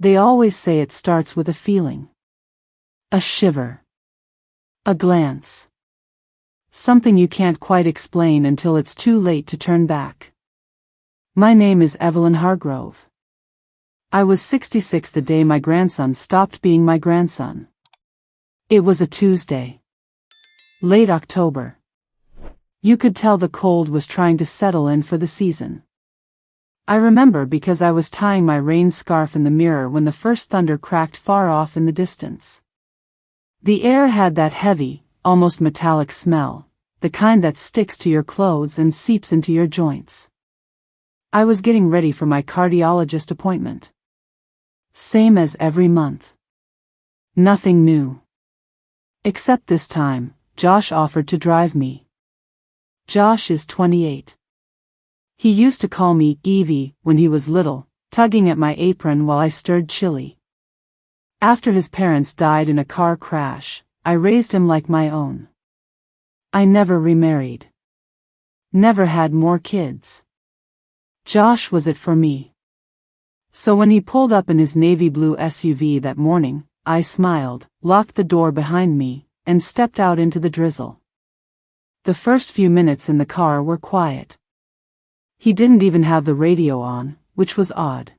They always say it starts with a feeling. A shiver. A glance. Something you can't quite explain until it's too late to turn back. My name is Evelyn Hargrove. I was 66 the day my grandson stopped being my grandson. It was a Tuesday. Late October. You could tell the cold was trying to settle in for the season. I remember because I was tying my rain scarf in the mirror when the first thunder cracked far off in the distance. The air had that heavy, almost metallic smell, the kind that sticks to your clothes and seeps into your joints. I was getting ready for my cardiologist appointment. Same as every month. Nothing new. Except this time, Josh offered to drive me. Josh is 28. He used to call me Evie when he was little, tugging at my apron while I stirred chili. After his parents died in a car crash, I raised him like my own. I never remarried. Never had more kids. Josh was it for me. So when he pulled up in his navy blue SUV that morning, I smiled, locked the door behind me, and stepped out into the drizzle. The first few minutes in the car were quiet. He didn't even have the radio on, which was odd.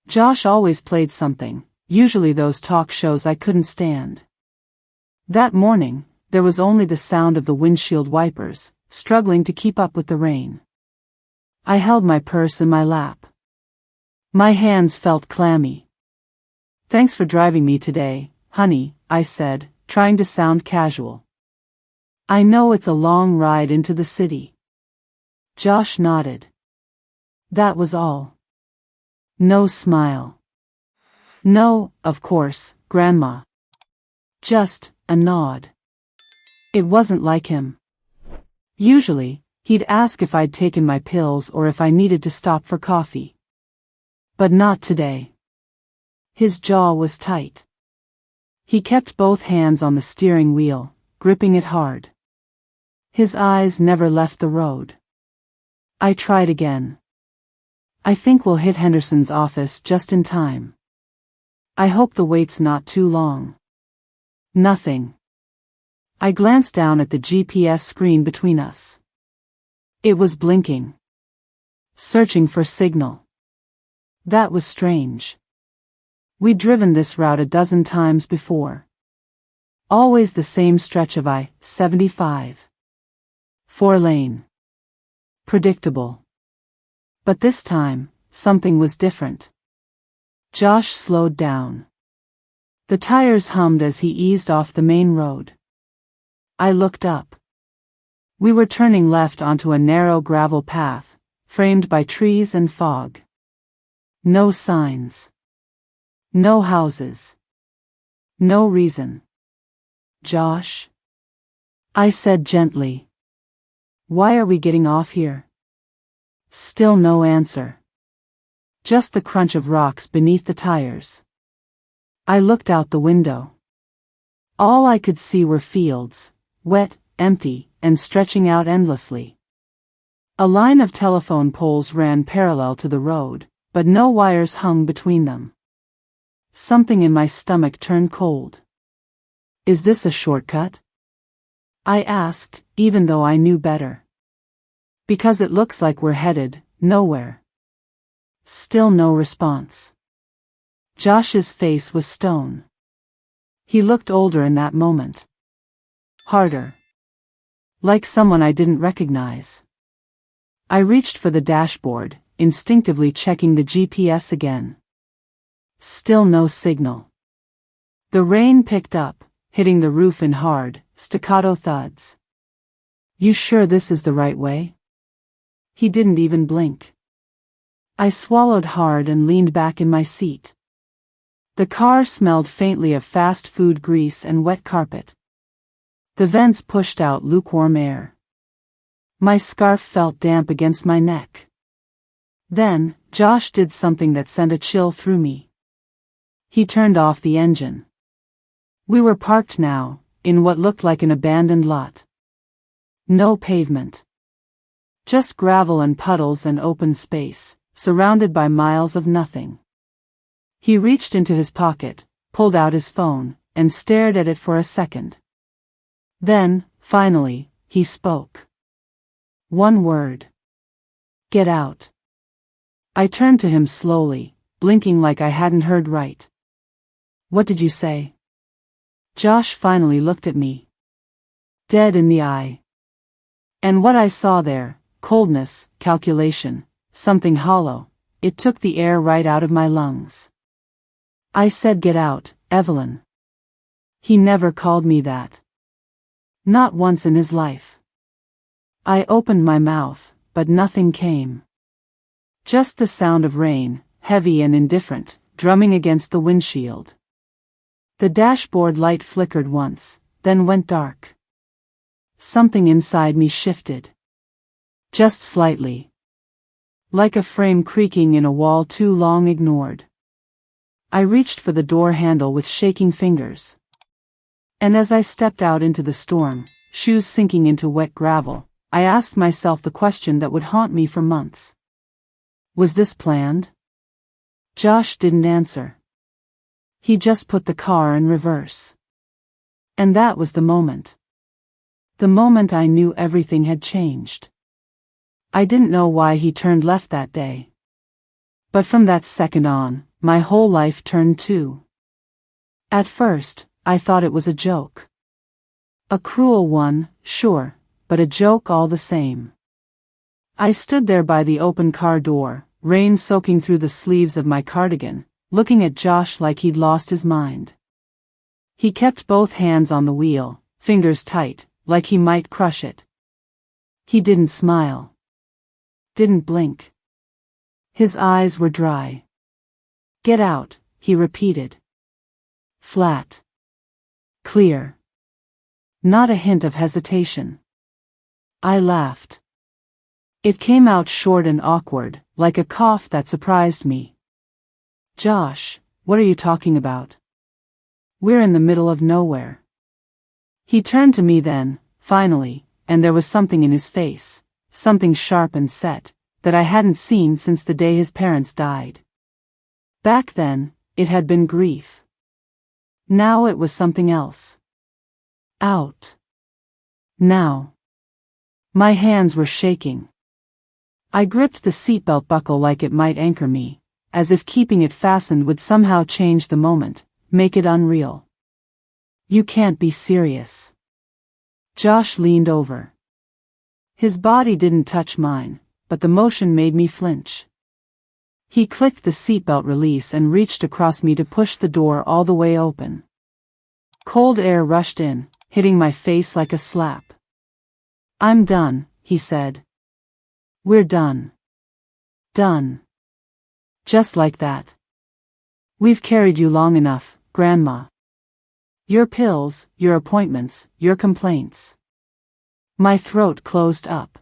Josh always played something, usually those talk shows I couldn't stand. That morning, there was only the sound of the windshield wipers, struggling to keep up with the rain. I held my purse in my lap. My hands felt clammy. "Thanks for driving me today, honey," I said, trying to sound casual. "I know it's a long ride into the city." Josh nodded. That was all. No smile. "No, of course, Grandma." Just a nod. It wasn't like him. Usually, he'd ask if I'd taken my pills or if I needed to stop for coffee. But not today. His jaw was tight. He kept both hands on the steering wheel, gripping it hard. His eyes never left the road. I tried again. "I think we'll hit Henderson's office just in time. I hope the wait's not too long." Nothing. I glanced down at the GPS screen between us. It was blinking. Searching for signal. That was strange. We'd driven this route a dozen times before. Always the same stretch of I-75. 4-lane. Predictable. But this time, something was different. Josh slowed down. The tires hummed as he eased off the main road. I looked up. We were turning left onto a narrow gravel path, framed by trees and fog. No signs. No houses. No reason. "Josh?" I said gently. "Why are we getting off here?" Still no answer. Just the crunch of rocks beneath the tires. I looked out the window. All I could see were fields, wet, empty, and stretching out endlessly. A line of telephone poles ran parallel to the road, but no wires hung between them. Something in my stomach turned cold. "Is this a shortcut?" I asked, even though I knew better. "Because it looks like we're headed nowhere." Still no response. Josh's face was stone. He looked older in that moment. Harder. Like someone I didn't recognize. I reached for the dashboard, instinctively checking the GPS again. Still no signal. The rain picked up, hitting the roof in hard, staccato thuds. "You sure this is the right way?" He didn't even blink. I swallowed hard and leaned back in my seat. The car smelled faintly of fast food grease and wet carpet. The vents pushed out lukewarm air. My scarf felt damp against my neck. Then, Josh did something that sent a chill through me. He turned off the engine. We were parked now, in what looked like an abandoned lot. No pavement. Just gravel and puddles and open space, surrounded by miles of nothing. He reached into his pocket, pulled out his phone, and stared at it for a second. Then, finally, he spoke. One word. Get out. I turned to him slowly, blinking like I hadn't heard right. What did you say? Josh finally looked at me. Dead in the eye. And what I saw there, coldness, calculation, something hollow, it took the air right out of my lungs. I said, get out, Evelyn. He never called me that. Not once in his life. I opened my mouth, but nothing came. Just the sound of rain, heavy and indifferent, drumming against the windshield. The dashboard light flickered once, then went dark. Something inside me shifted. Just slightly. Like a frame creaking in a wall too long ignored. I reached for the door handle with shaking fingers. And as I stepped out into the storm, shoes sinking into wet gravel, I asked myself the question that would haunt me for months. Was this planned? Josh didn't answer. He just put the car in reverse. And that was the moment. The moment I knew everything had changed. I didn't know why he turned left that day. But from that second on, my whole life turned too. At first, I thought it was a joke. A cruel one, sure, but a joke all the same. I stood there by the open car door, rain soaking through the sleeves of my cardigan, looking at Josh like he'd lost his mind. He kept both hands on the wheel, fingers tight, like he might crush it. He didn't smile. Didn't blink. His eyes were dry. Get out, he repeated. Flat. Clear. Not a hint of hesitation. I laughed. It came out short and awkward, like a cough that surprised me. Josh, what are you talking about? We're in the middle of nowhere. He turned to me then, finally, and there was something in his face, something sharp and set, that I hadn't seen since the day his parents died. Back then, it had been grief. Now it was something else. Out. Now. My hands were shaking. I gripped the seatbelt buckle like it might anchor me, as if keeping it fastened would somehow change the moment, make it unreal. You can't be serious. Josh leaned over. His body didn't touch mine, but the motion made me flinch. He clicked the seatbelt release and reached across me to push the door all the way open. Cold air rushed in, hitting my face like a slap. I'm done, he said. We're done. Done. Just like that. We've carried you long enough, Grandma. Your pills, your appointments, your complaints. My throat closed up.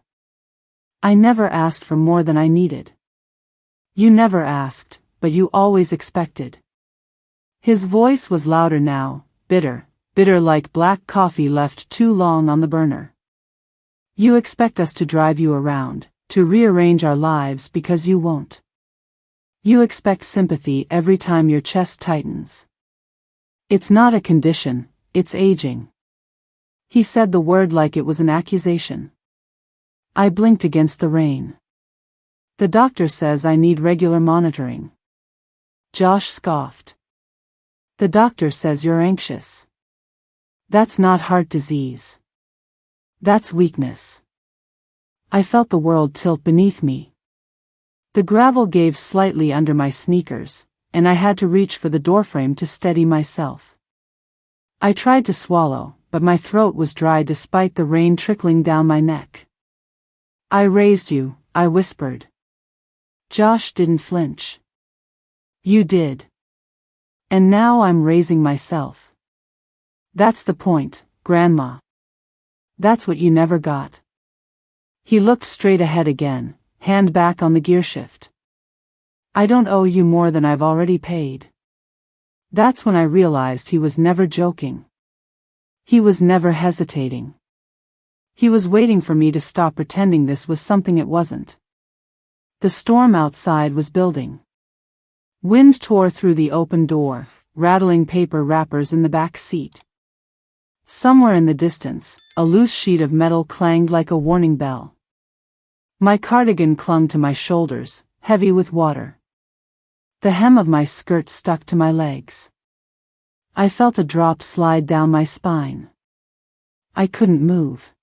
I never asked for more than I needed. You never asked, but you always expected. His voice was louder now, bitter like black coffee left too long on the burner. You expect us to drive you around, to rearrange our lives because you won't. You expect sympathy every time your chest tightens. It's not a condition, it's aging. He said the word like it was an accusation. I blinked against the rain. The doctor says I need regular monitoring. Josh scoffed. The doctor says you're anxious. That's not heart disease. That's weakness. I felt the world tilt beneath me. The gravel gave slightly under my sneakers, and I had to reach for the doorframe to steady myself. I tried to swallow, but my throat was dry despite the rain trickling down my neck. I raised you, I whispered. Josh didn't flinch. You did. And now I'm raising myself. That's the point, Grandma. That's what you never got. He looked straight ahead again, hand back on the gearshift. I don't owe you more than I've already paid. That's when I realized he was never joking. He was never hesitating. He was waiting for me to stop pretending this was something it wasn't. The storm outside was building. Wind tore through the open door, rattling paper wrappers in the back seat. Somewhere in the distance, a loose sheet of metal clanged like a warning bell. My cardigan clung to my shoulders, heavy with water. The hem of my skirt stuck to my legs. I felt a drop slide down my spine. I couldn't move.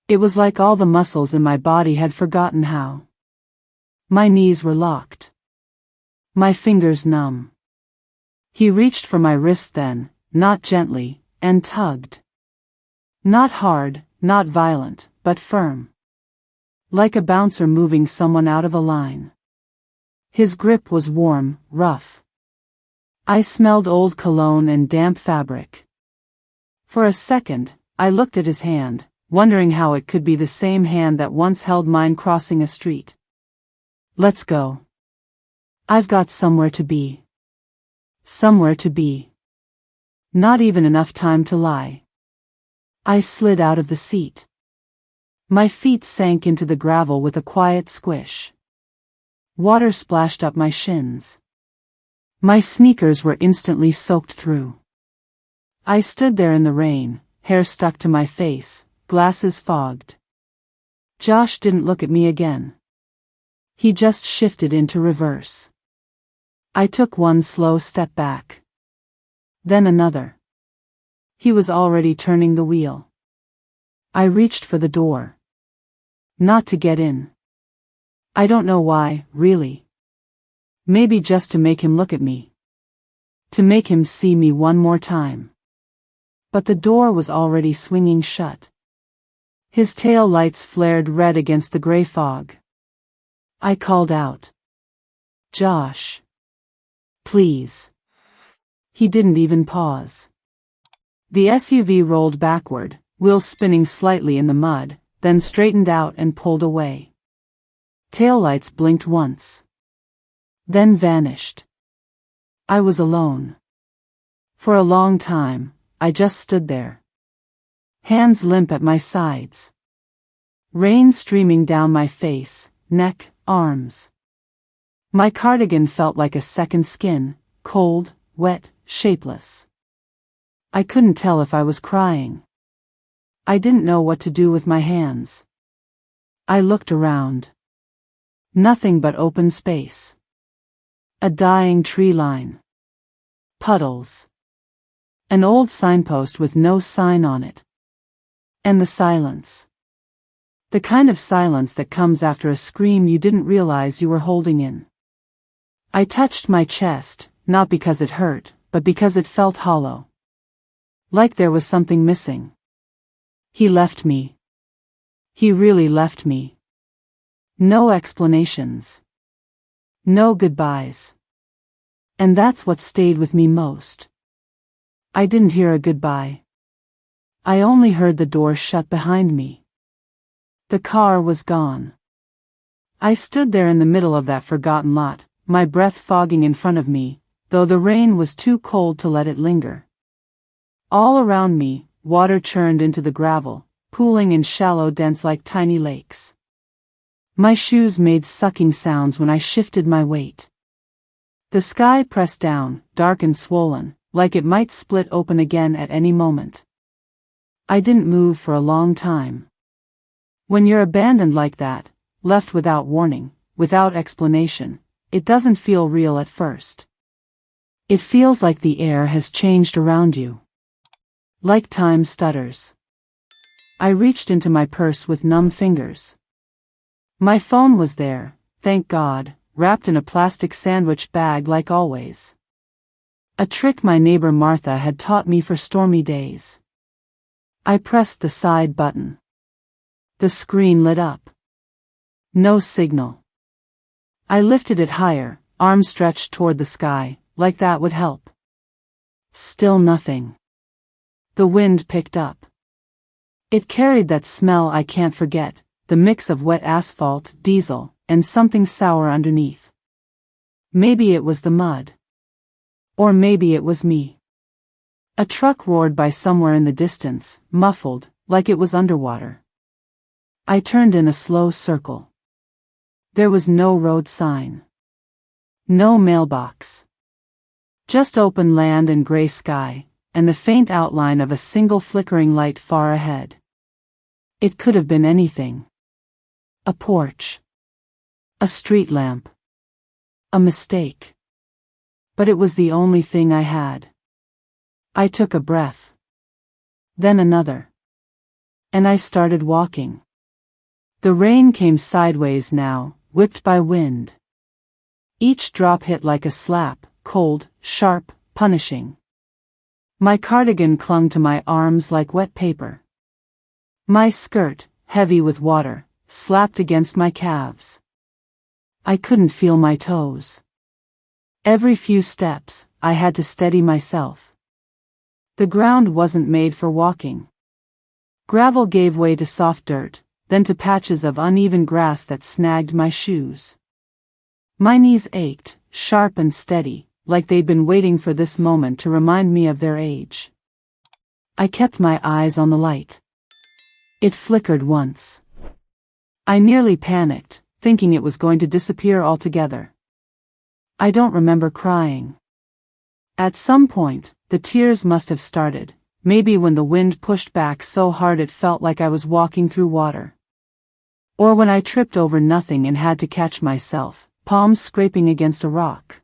It was like all the muscles in my body had forgotten how. My knees were locked. My fingers numb. He reached for my wrist then, not gently, and tugged. Not hard, not violent, but firm. Like a bouncer moving someone out of a line. His grip was warm, rough. I smelled old cologne and damp fabric. For a second, I looked at his hand, wondering how it could be the same hand that once held mine crossing a street. Let's go. I've got somewhere to be. Somewhere to be. Not even enough time to lie. I slid out of the seat. My feet sank into the gravel with a quiet squish. Water splashed up my shins. My sneakers were instantly soaked through. I stood there in the rain, hair stuck to my face, glasses fogged. Josh didn't look at me again. He just shifted into reverse. I took one slow step back. Then another. He was already turning the wheel. I reached for the door. Not to get in. I don't know why, really. Maybe just to make him look at me. To make him see me one more time. But the door was already swinging shut. His tail lights flared red against the gray fog. I called out. Josh. Please. He didn't even pause. The SUV rolled backward, wheels spinning slightly in the mud, then straightened out and pulled away. Taillights blinked once. Then vanished. I was alone. For a long time, I just stood there. Hands limp at my sides. Rain streaming down my face, neck, arms. My cardigan felt like a second skin, cold, wet, shapeless. I couldn't tell if I was crying. I didn't know what to do with my hands. I looked around. Nothing but open space. A dying tree line. Puddles. An old signpost with no sign on it. And the silence. The kind of silence that comes after a scream you didn't realize you were holding in. I touched my chest, not because it hurt, but because it felt hollow. Like there was something missing. He left me. He really left me. No explanations. No goodbyes. And that's what stayed with me most. I didn't hear a goodbye. I only heard the door shut behind me. The car was gone. I stood there in the middle of that forgotten lot, my breath fogging in front of me, though the rain was too cold to let it linger. All around me, water churned into the gravel, pooling in shallow dents like tiny lakes. My shoes made sucking sounds when I shifted my weight. The sky pressed down, dark and swollen, like it might split open again at any moment. I didn't move for a long time. When you're abandoned like that, left without warning, without explanation, it doesn't feel real at first. It feels like the air has changed around you. Like time stutters. I reached into my purse with numb fingers. My phone was there, thank God, wrapped in a plastic sandwich bag like always. A trick my neighbor Martha had taught me for stormy days. I pressed the side button. The screen lit up. No signal. I lifted it higher, arms stretched toward the sky, like that would help. Still nothing. The wind picked up. It carried that smell I can't forget, the mix of wet asphalt, diesel, and something sour underneath. Maybe it was the mud. Or maybe it was me. A truck roared by somewhere in the distance, muffled, like it was underwater. I turned in a slow circle. There was no road sign. No mailbox. Just open land and gray sky, and the faint outline of a single flickering light far ahead. It could have been anything. A porch. A street lamp. A mistake. But it was the only thing I had. I took a breath. Then another. And I started walking. The rain came sideways now, whipped by wind. Each drop hit like a slap, cold, sharp, punishing. My cardigan clung to my arms like wet paper. My skirt, heavy with water, slapped against my calves. I couldn't feel my toes. Every few steps, I had to steady myself. The ground wasn't made for walking. Gravel gave way to soft dirt, then to patches of uneven grass that snagged my shoes. My knees ached, sharp and steady, like they'd been waiting for this moment to remind me of their age. I kept my eyes on the light. It flickered once. I nearly panicked, thinking it was going to disappear altogether. I don't remember crying. At some point, the tears must have started, maybe when the wind pushed back so hard it felt like I was walking through water. Or when I tripped over nothing and had to catch myself, palms scraping against a rock.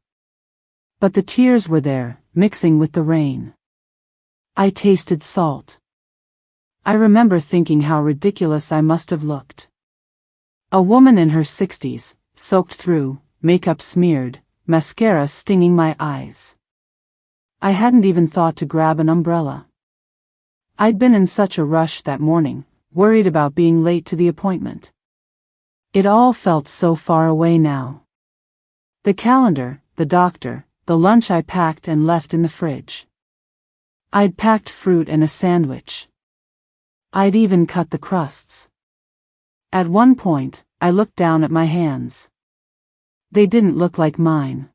But the tears were there, mixing with the rain. I tasted salt. I remember thinking how ridiculous I must have looked. A woman in her 60s, soaked through, makeup smeared, mascara stinging my eyes. I hadn't even thought to grab an umbrella. I'd been in such a rush that morning, worried about being late to the appointment. It all felt so far away now. The calendar, the doctor, the lunch I packed and left in the fridge. I'd packed fruit and a sandwich. I'd even cut the crusts. At one point, I looked down at my hands. They didn't look like mine.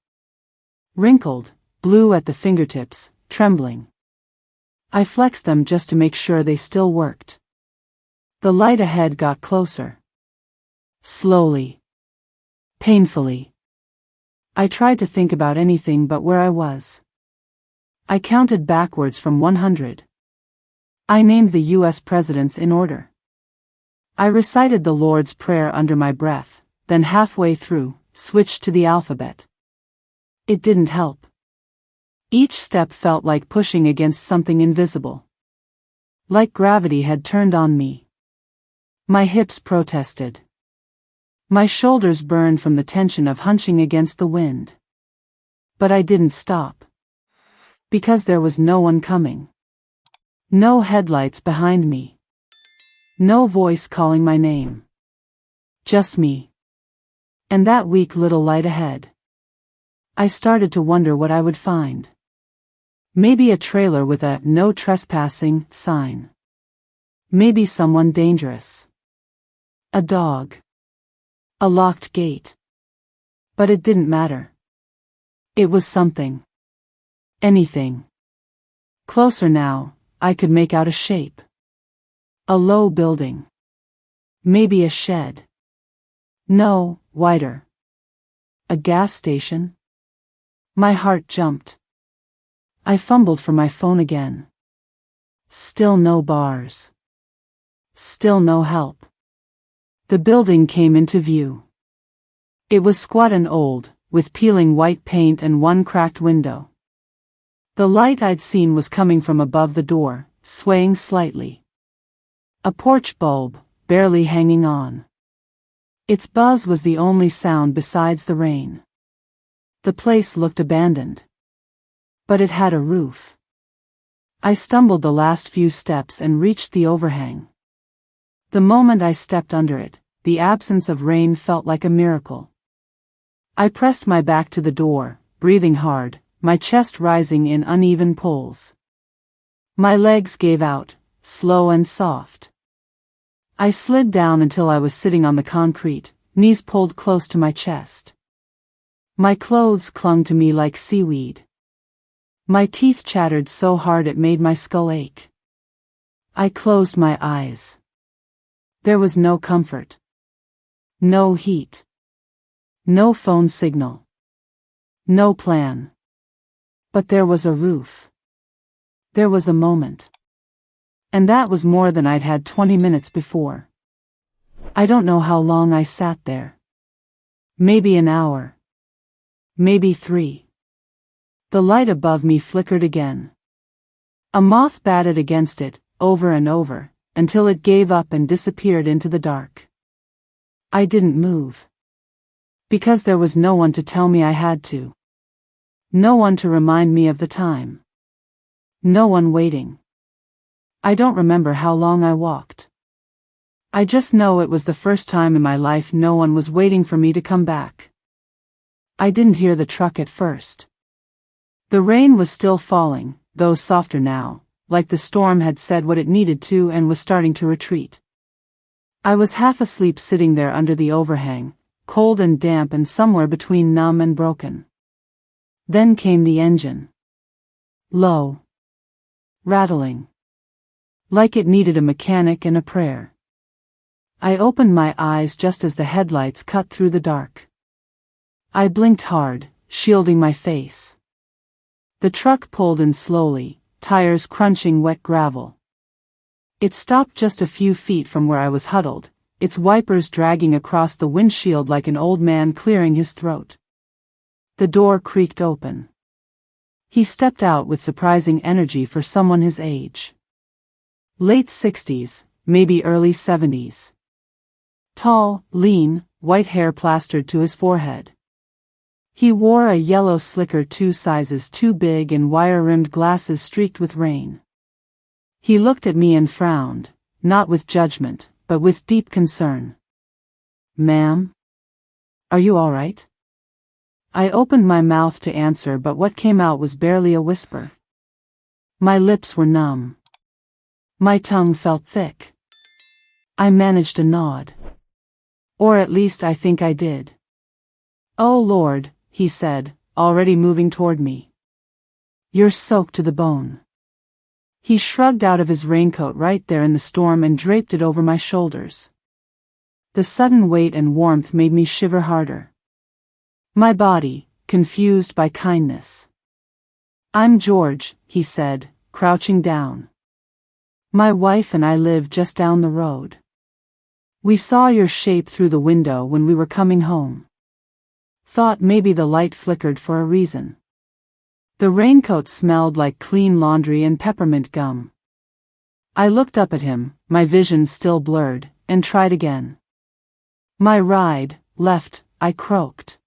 Wrinkled, blue at the fingertips, trembling. I flexed them just to make sure they still worked. The light ahead got closer. Slowly. Painfully. I tried to think about anything but where I was. I counted backwards from 100. I named the U.S. presidents in order. I recited the Lord's Prayer under my breath, then halfway through, switched to the alphabet. It didn't help. Each step felt like pushing against something invisible. Like gravity had turned on me. My hips protested. My shoulders burned from the tension of hunching against the wind. But I didn't stop. Because there was no one coming. No headlights behind me. No voice calling my name. Just me. And that weak little light ahead. I started to wonder what I would find. Maybe a trailer with a "No Trespassing" sign. Maybe someone dangerous. A dog. A locked gate. But it didn't matter. It was something. Anything. Closer now, I could make out a shape. A low building. Maybe a shed. No, wider. A gas station? My heart jumped. I fumbled for my phone again. Still no bars. Still no help. The building came into view. It was squat and old, with peeling white paint and one cracked window. The light I'd seen was coming from above the door, swaying slightly. A porch bulb, barely hanging on. Its buzz was the only sound besides the rain. The place looked abandoned. But it had a roof. I stumbled the last few steps and reached the overhang. The moment I stepped under it, the absence of rain felt like a miracle. I pressed my back to the door, breathing hard, my chest rising in uneven pulls. My legs gave out, slow and soft. I slid down until I was sitting on the concrete, knees pulled close to my chest. My clothes clung to me like seaweed. My teeth chattered so hard it made my skull ache. I closed my eyes. There was no comfort. No heat. No phone signal. No plan. But there was a roof. There was a moment. And that was more than I'd had 20 minutes before. I don't know how long I sat there. Maybe an hour. Maybe 3. The light above me flickered again. A moth batted against it, over and over, until it gave up and disappeared into the dark. I didn't move. Because there was no one to tell me I had to. No one to remind me of the time. No one waiting. I don't remember how long I walked. I just know it was the first time in my life no one was waiting for me to come back. I didn't hear the truck at first. The rain was still falling, though softer now, like the storm had said what it needed to and was starting to retreat. I was half asleep sitting there under the overhang, cold and damp and somewhere between numb and broken. Then came the engine. Low. Rattling. Like it needed a mechanic and a prayer. I opened my eyes just as the headlights cut through the dark. I blinked hard, shielding my face. The truck pulled in slowly, tires crunching wet gravel. It stopped just a few feet from where I was huddled, its wipers dragging across the windshield like an old man clearing his throat. The door creaked open. He stepped out with surprising energy for someone his age. Late 60s, maybe early 70s. Tall, lean, white hair plastered to his forehead. He wore a yellow slicker 2 sizes too big and wire-rimmed glasses streaked with rain. He looked at me and frowned, not with judgment, but with deep concern. "Ma'am? Are you all right?" I opened my mouth to answer, but what came out was barely a whisper. My lips were numb. My tongue felt thick. I managed a nod. Or at least I think I did. "Oh Lord," he said, already moving toward me. "You're soaked to the bone." He shrugged out of his raincoat right there in the storm and draped it over my shoulders. The sudden weight and warmth made me shiver harder. My body, confused by kindness. "I'm George," he said, crouching down. "My wife and I live just down the road. We saw your shape through the window when we were coming home. Thought maybe the light flickered for a reason." The raincoat smelled like clean laundry and peppermint gum. I looked up at him, my vision still blurred, and tried again. "My ride left," I croaked.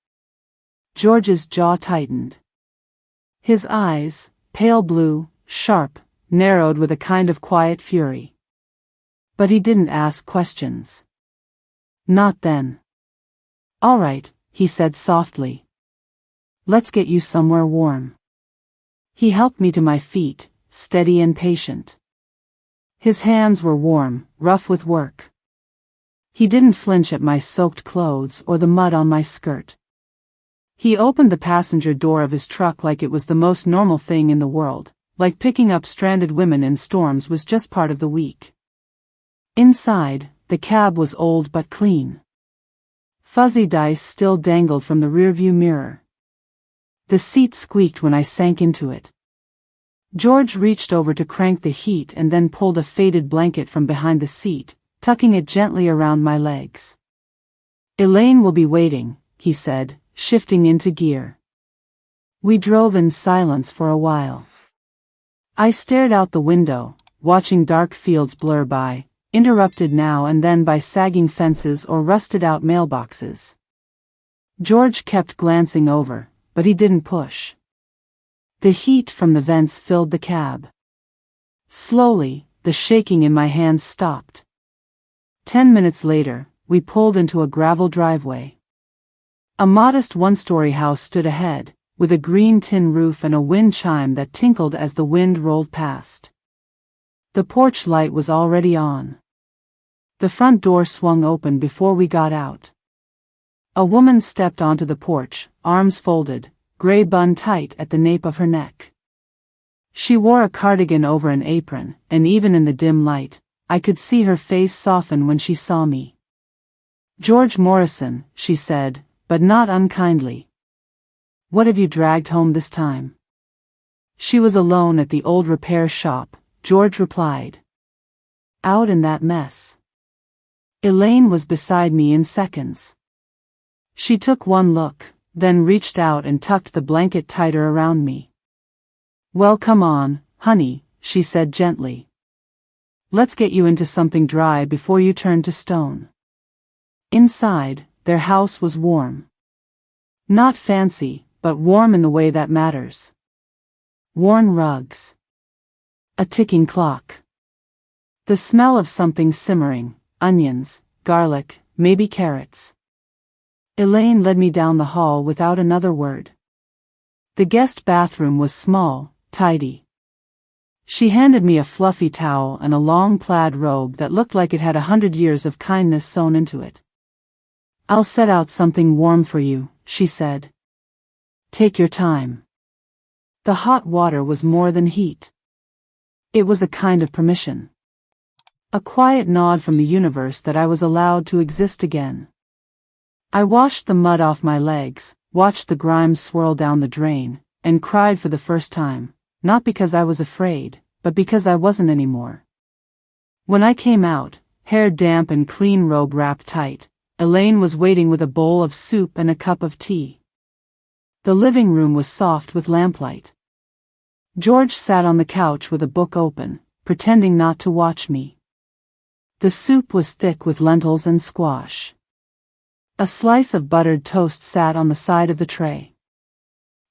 George's jaw tightened. His eyes, pale blue, sharp, narrowed with a kind of quiet fury. But he didn't ask questions. Not then. "All right," he said softly. "Let's get you somewhere warm." He helped me to my feet, steady and patient. His hands were warm, rough with work. He didn't flinch at my soaked clothes or the mud on my skirt. He opened the passenger door of his truck like it was the most normal thing in the world, like picking up stranded women in storms was just part of the week. Inside, the cab was old but clean. Fuzzy dice still dangled from the rearview mirror. The seat squeaked when I sank into it. George reached over to crank the heat and then pulled a faded blanket from behind the seat, tucking it gently around my legs. "Elaine will be waiting," he said, shifting into gear. We drove in silence for a while. I stared out the window, watching dark fields blur by, interrupted now and then by sagging fences or rusted-out mailboxes. George kept glancing over, but he didn't push. The heat from the vents filled the cab. Slowly, the shaking in my hands stopped. 10 minutes later, we pulled into a gravel driveway. A modest one-story house stood ahead, with a green tin roof and a wind chime that tinkled as the wind rolled past. The porch light was already on. The front door swung open before we got out. A woman stepped onto the porch, arms folded, gray bun tight at the nape of her neck. She wore a cardigan over an apron, and even in the dim light, I could see her face soften when she saw me. "George Morrison," she said, but not unkindly. What have you dragged home this time? She was alone at the old repair shop, George replied. Out in that mess. Elaine was beside me in seconds. She took one look, then reached out and tucked the blanket tighter around me. Well, come on, honey, she said gently. Let's get you into something dry before you turn to stone. Inside, their house was warm. Not fancy, but warm in the way that matters. Worn rugs. A ticking clock. The smell of something simmering, onions, garlic, maybe carrots. Elaine led me down the hall without another word. The guest bathroom was small, tidy. She handed me a fluffy towel and a long plaid robe that looked like it had 100 years of kindness sewn into it. I'll set out something warm for you, she said. Take your time. The hot water was more than heat. It was a kind of permission. A quiet nod from the universe that I was allowed to exist again. I washed the mud off my legs, watched the grime swirl down the drain, and cried for the first time, not because I was afraid, but because I wasn't anymore. When I came out, hair damp and clean robe wrapped tight, Elaine was waiting with a bowl of soup and a cup of tea. The living room was soft with lamplight. George sat on the couch with a book open, pretending not to watch me. The soup was thick with lentils and squash. A slice of buttered toast sat on the side of the tray.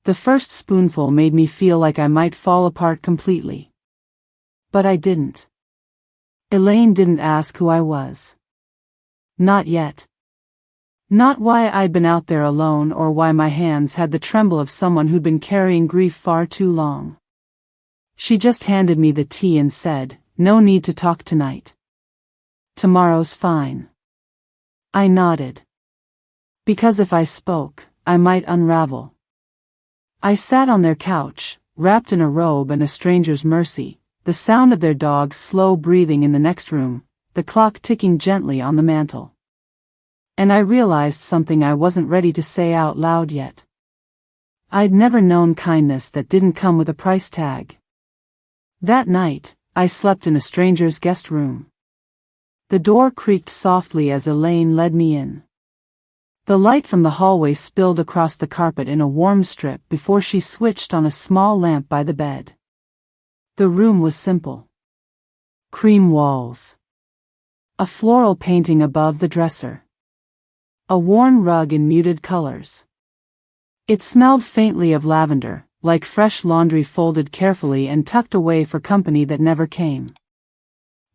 The first spoonful made me feel like I might fall apart completely. But I didn't. Elaine didn't ask who I was. Not yet. Not why I'd been out there alone or why my hands had the tremble of someone who'd been carrying grief far too long. She just handed me the tea and said, "No need to talk tonight. Tomorrow's fine." I nodded. Because if I spoke, I might unravel. I sat on their couch, wrapped in a robe and a stranger's mercy, the sound of their dog's slow breathing in the next room, the clock ticking gently on the mantel. And I realized something I wasn't ready to say out loud yet. I'd never known kindness that didn't come with a price tag. That night, I slept in a stranger's guest room. The door creaked softly as Elaine led me in. The light from the hallway spilled across the carpet in a warm strip before she switched on a small lamp by the bed. The room was simple. Cream walls. A floral painting above the dresser. A worn rug in muted colors. It smelled faintly of lavender, like fresh laundry folded carefully and tucked away for company that never came.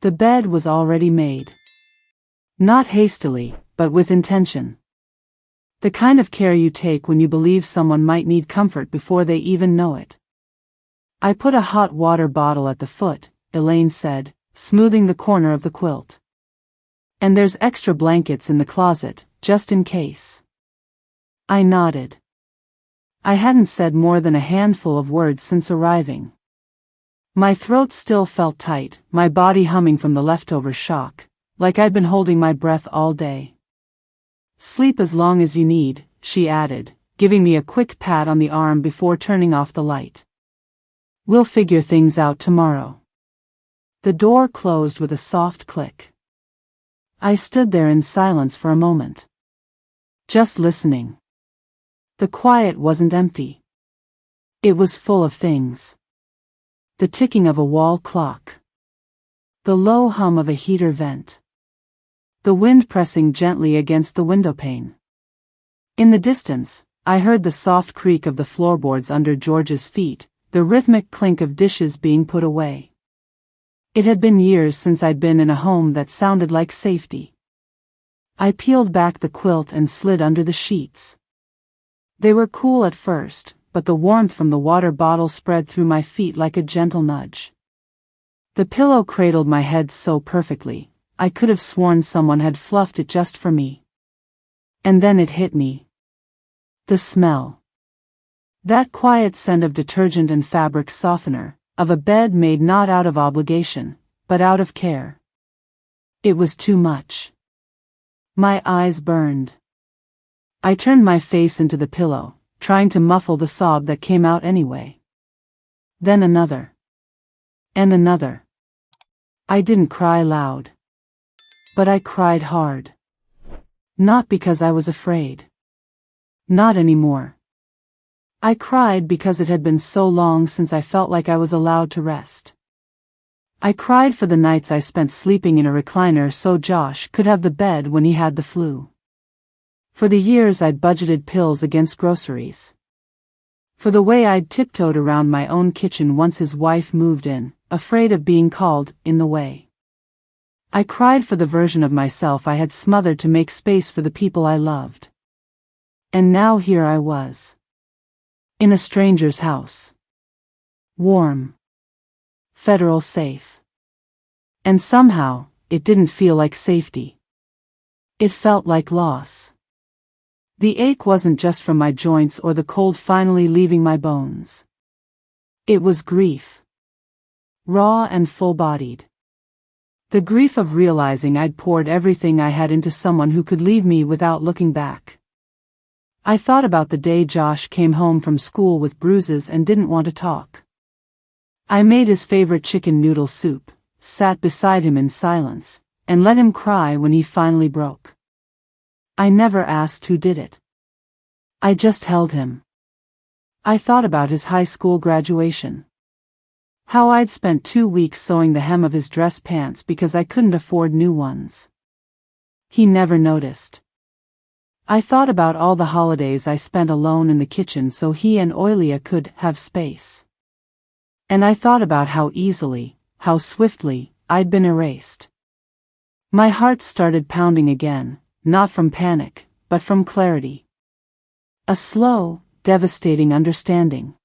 The bed was already made. Not hastily, but with intention. The kind of care you take when you believe someone might need comfort before they even know it. I put a hot water bottle at the foot, Elaine said, smoothing the corner of the quilt. And there's extra blankets in the closet, just in case. I nodded. I hadn't said more than a handful of words since arriving. My throat still felt tight, my body humming from the leftover shock, like I'd been holding my breath all day. Sleep as long as you need, she added, giving me a quick pat on the arm before turning off the light. We'll figure things out tomorrow. The door closed with a soft click. I stood there in silence for a moment. Just listening. The quiet wasn't empty. It was full of things. The ticking of a wall clock. The low hum of a heater vent. The wind pressing gently against the windowpane. In the distance, I heard the soft creak of the floorboards under George's feet, the rhythmic clink of dishes being put away. It had been years since I'd been in a home that sounded like safety. I peeled back the quilt and slid under the sheets. They were cool at first, but the warmth from the water bottle spread through my feet like a gentle nudge. The pillow cradled my head so perfectly, I could have sworn someone had fluffed it just for me. And then it hit me. The smell. That quiet scent of detergent and fabric softener, of a bed made not out of obligation, but out of care. It was too much. My eyes burned. I turned my face into the pillow, trying to muffle the sob that came out anyway. Then another. And another. I didn't cry loud. But I cried hard. Not because I was afraid. Not anymore. I cried because it had been so long since I felt like I was allowed to rest. I cried for the nights I spent sleeping in a recliner so Josh could have the bed when he had the flu. For the years I'd budgeted pills against groceries. For the way I'd tiptoed around my own kitchen once his wife moved in, afraid of being called in the way. I cried for the version of myself I had smothered to make space for the people I loved. And now here I was. In a stranger's house. Warm. Federal safe. And somehow, it didn't feel like safety. It felt like loss. The ache wasn't just from my joints or the cold finally leaving my bones. It was grief. Raw and full-bodied. The grief of realizing I'd poured everything I had into someone who could leave me without looking back. I thought about the day Josh came home from school with bruises and didn't want to talk. I made his favorite chicken noodle soup, sat beside him in silence, and let him cry when he finally broke. I never asked who did it. I just held him. I thought about his high school graduation. How I'd spent 2 weeks sewing the hem of his dress pants because I couldn't afford new ones. He never noticed. I thought about all the holidays I spent alone in the kitchen so he and Oilia could have space. And I thought about how easily, how swiftly, I'd been erased. My heart started pounding again, not from panic, but from clarity. A slow, devastating understanding.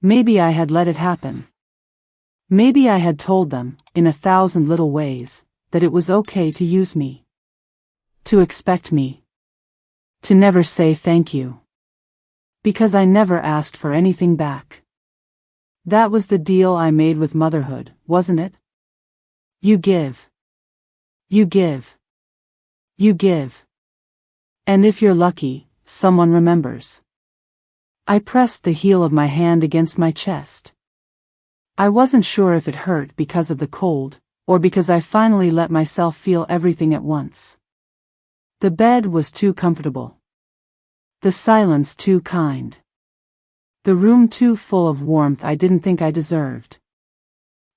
Maybe I had let it happen. Maybe I had told them, in 1,000 little ways, that it was okay to use me. To expect me. To never say thank you. Because I never asked for anything back. That was the deal I made with motherhood, wasn't it? You give. You give. You give. And if you're lucky, someone remembers. I pressed the heel of my hand against my chest. I wasn't sure if it hurt because of the cold, or because I finally let myself feel everything at once. The bed was too comfortable. The silence too kind. The room too full of warmth I didn't think I deserved.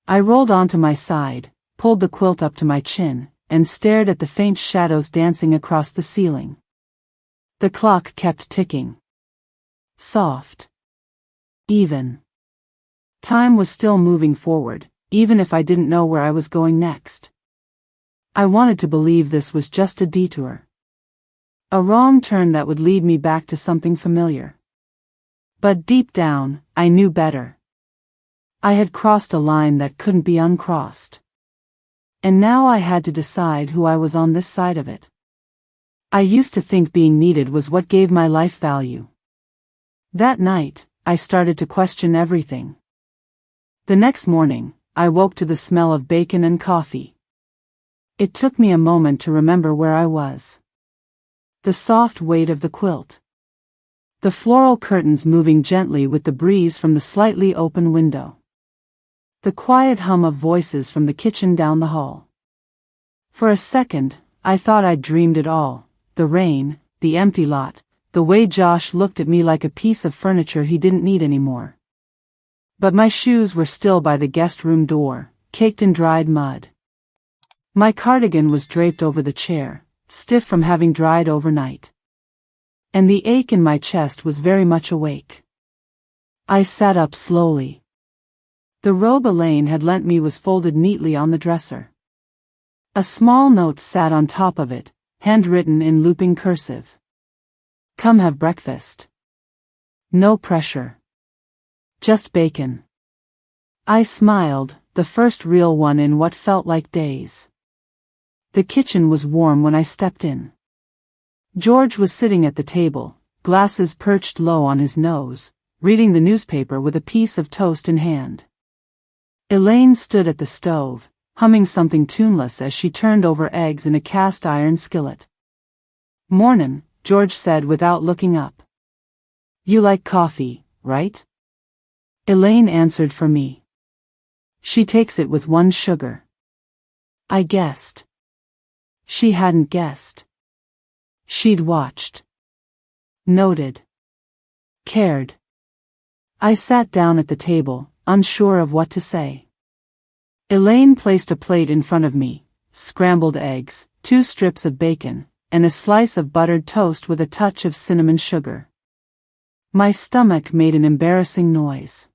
I rolled onto my side, pulled the quilt up to my chin, and stared at the faint shadows dancing across the ceiling. The clock kept ticking. Soft. Even. Time was still moving forward, even if I didn't know where I was going next. I wanted to believe this was just a detour. A wrong turn that would lead me back to something familiar. But deep down, I knew better. I had crossed a line that couldn't be uncrossed. And now I had to decide who I was on this side of it. I used to think being needed was what gave my life value. That night, I started to question everything. The next morning, I woke to the smell of bacon and coffee. It took me a moment to remember where I was. The soft weight of the quilt. The floral curtains moving gently with the breeze from the slightly open window. The quiet hum of voices from the kitchen down the hall. For a second, I thought I'd dreamed it all, the rain, the empty lot, the way Josh looked at me like a piece of furniture he didn't need anymore. But my shoes were still by the guest room door, caked in dried mud. My cardigan was draped over the chair, stiff from having dried overnight. And the ache in my chest was very much awake. I sat up slowly. The robe Elaine had lent me was folded neatly on the dresser. A small note sat on top of it, handwritten in looping cursive. Come have breakfast. No pressure. Just bacon. I smiled, the first real one in what felt like days. The kitchen was warm when I stepped in. George was sitting at the table, glasses perched low on his nose, reading the newspaper with a piece of toast in hand. Elaine stood at the stove, humming something tuneless as she turned over eggs in a cast-iron skillet. "Mornin'," George said without looking up. You like coffee, right? Elaine answered for me. She takes it with 1 sugar. I guessed. She hadn't guessed. She'd watched. Noted. Cared. I sat down at the table, unsure of what to say. Elaine placed a plate in front of me, scrambled eggs, 2 strips of bacon, and a slice of buttered toast with a touch of cinnamon sugar. My stomach made an embarrassing noise.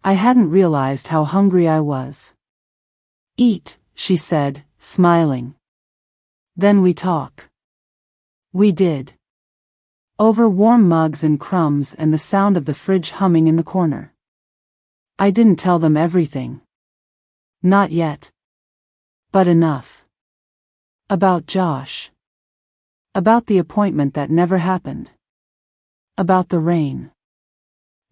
I hadn't realized how hungry I was. Eat, she said, smiling. Then we talk. We did. Over warm mugs and crumbs and the sound of the fridge humming in the corner. I didn't tell them everything. Not yet. But enough. About Josh. About the appointment that never happened. About the rain.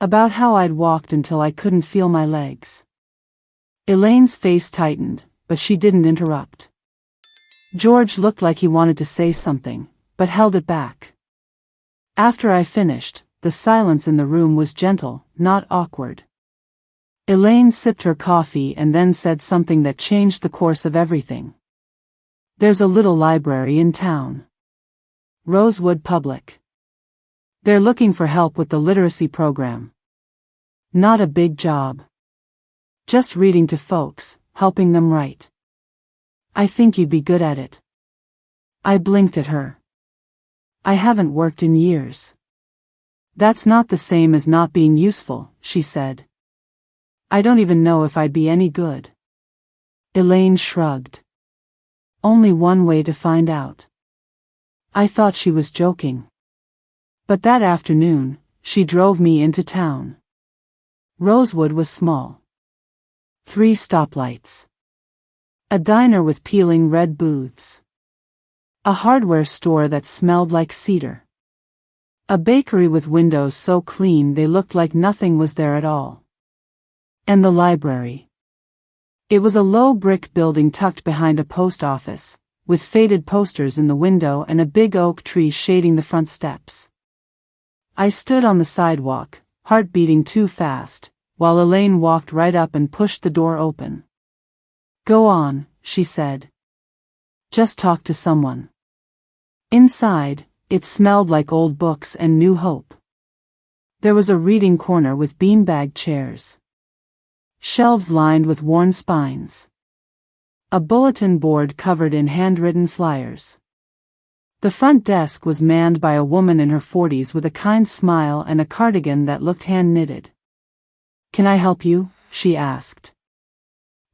About how I'd walked until I couldn't feel my legs. Elaine's face tightened, but she didn't interrupt. George looked like he wanted to say something, but held it back. After I finished, the silence in the room was gentle, not awkward. Elaine sipped her coffee and then said something that changed the course of everything. There's a little library in town. Rosewood Public. They're looking for help with the literacy program. Not a big job. Just reading to folks, helping them write. I think you'd be good at it. I blinked at her. I haven't worked in years. That's not the same as not being useful, she said. I don't even know if I'd be any good. Elaine shrugged. Only one way to find out. I thought she was joking. But that afternoon, she drove me into town. Rosewood was small. 3 stoplights. A diner with peeling red booths. A hardware store that smelled like cedar. A bakery with windows so clean they looked like nothing was there at all. And the library. It was a low brick building tucked behind a post office, with faded posters in the window and a big oak tree shading the front steps. I stood on the sidewalk, heart beating too fast, while Elaine walked right up and pushed the door open. Go on, she said. Just talk to someone. Inside, it smelled like old books and new hope. There was a reading corner with beanbag chairs. Shelves lined with worn spines. A bulletin board covered in handwritten flyers. The front desk was manned by a woman in her 40s with a kind smile and a cardigan that looked hand-knitted. Can I help you? She asked.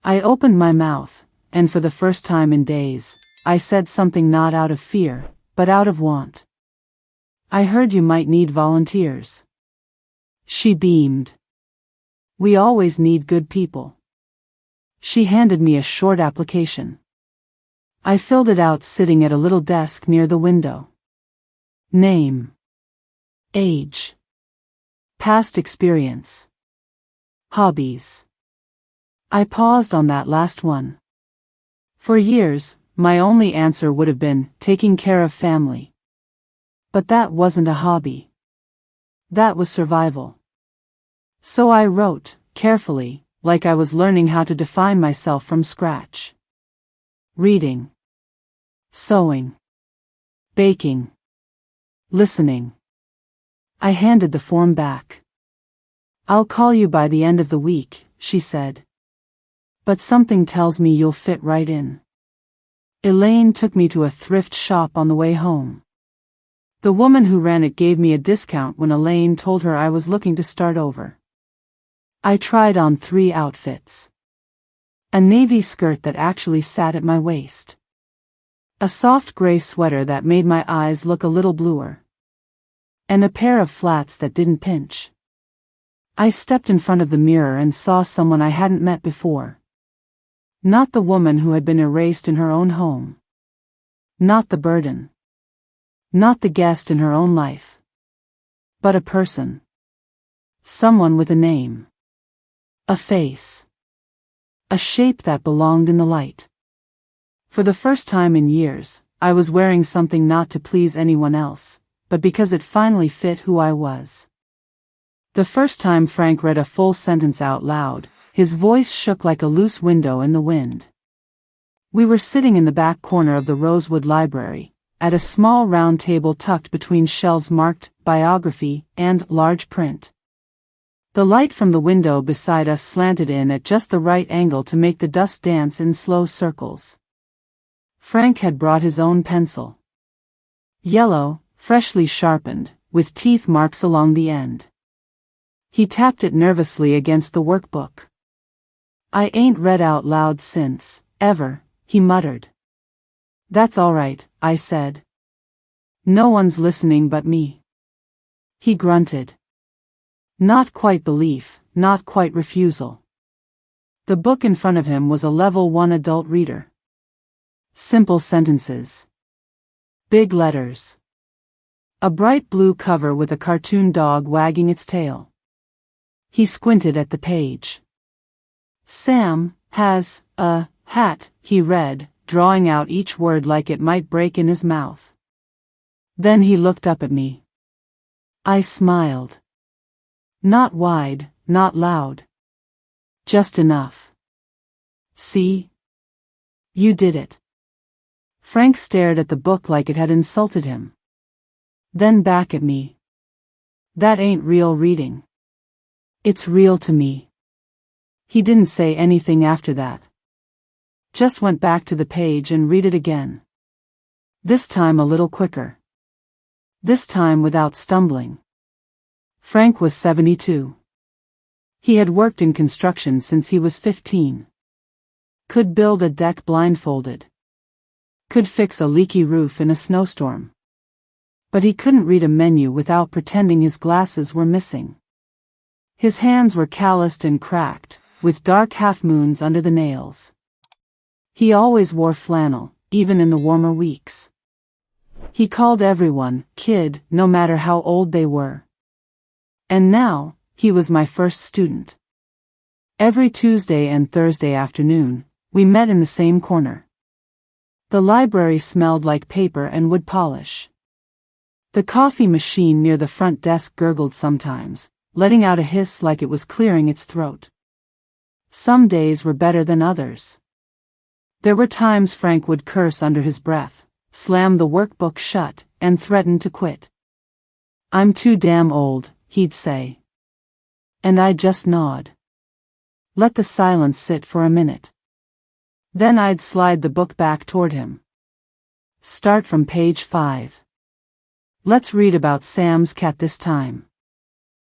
I opened my mouth, and for the first time in days, I said something not out of fear, but out of want. I heard you might need volunteers. She beamed. We always need good people. She handed me a short application. I filled it out sitting at a little desk near the window. Name. Age. Past experience. Hobbies. I paused on that last one. For years, my only answer would have been taking care of family. But that wasn't a hobby. That was survival. So I wrote, carefully, like I was learning how to define myself from scratch. Reading. Sewing. Baking. Listening. I handed the form back. I'll call you by the end of the week, she said. But something tells me you'll fit right in. Elaine took me to a thrift shop on the way home. The woman who ran it gave me a discount when Elaine told her I was looking to start over. I tried on 3 outfits. A navy skirt that actually sat at my waist. A soft gray sweater that made my eyes look a little bluer. And a pair of flats that didn't pinch. I stepped in front of the mirror and saw someone I hadn't met before. Not the woman who had been erased in her own home. Not the burden. Not the guest in her own life. But a person. Someone with a name. A face. A shape that belonged in the light. For the first time in years, I was wearing something not to please anyone else, but because it finally fit who I was. The first time Frank read a full sentence out loud, his voice shook like a loose window in the wind. We were sitting in the back corner of the Rosewood Library, at a small round table tucked between shelves marked Biography and large print. The light from the window beside us slanted in at just the right angle to make the dust dance in slow circles. Frank had brought his own pencil. Yellow, freshly sharpened, with teeth marks along the end. He tapped it nervously against the workbook. "I ain't read out loud since, ever," he muttered. "That's all right," I said. "No one's listening but me." He grunted. Not quite belief, not quite refusal. The book in front of him was a level 1 adult reader. Simple sentences. Big letters. A bright blue cover with a cartoon dog wagging its tail. He squinted at the page. "Sam has a hat," he read, drawing out each word like it might break in his mouth. Then he looked up at me. I smiled. Not wide, not loud. Just enough. "See? You did it." Frank stared at the book like it had insulted him. Then back at me. "That ain't real reading." "It's real to me." He didn't say anything after that. Just went back to the page and read it again. This time a little quicker. This time without stumbling. Frank was 72. He had worked in construction since he was 15. Could build a deck blindfolded. Could fix a leaky roof in a snowstorm. But he couldn't read a menu without pretending his glasses were missing. His hands were calloused and cracked, with dark half-moons under the nails. He always wore flannel, even in the warmer weeks. He called everyone kid, no matter how old they were. And now, he was my first student. Every Tuesday and Thursday afternoon, we met in the same corner. The library smelled like paper and wood polish. The coffee machine near the front desk gurgled sometimes, letting out a hiss like it was clearing its throat. Some days were better than others. There were times Frank would curse under his breath, slam the workbook shut, and threaten to quit. "I'm too damn old," he'd say. And I'd just nod. Let the silence sit for a minute. Then I'd slide the book back toward him. Start from page 5. Let's read about Sam's cat this time.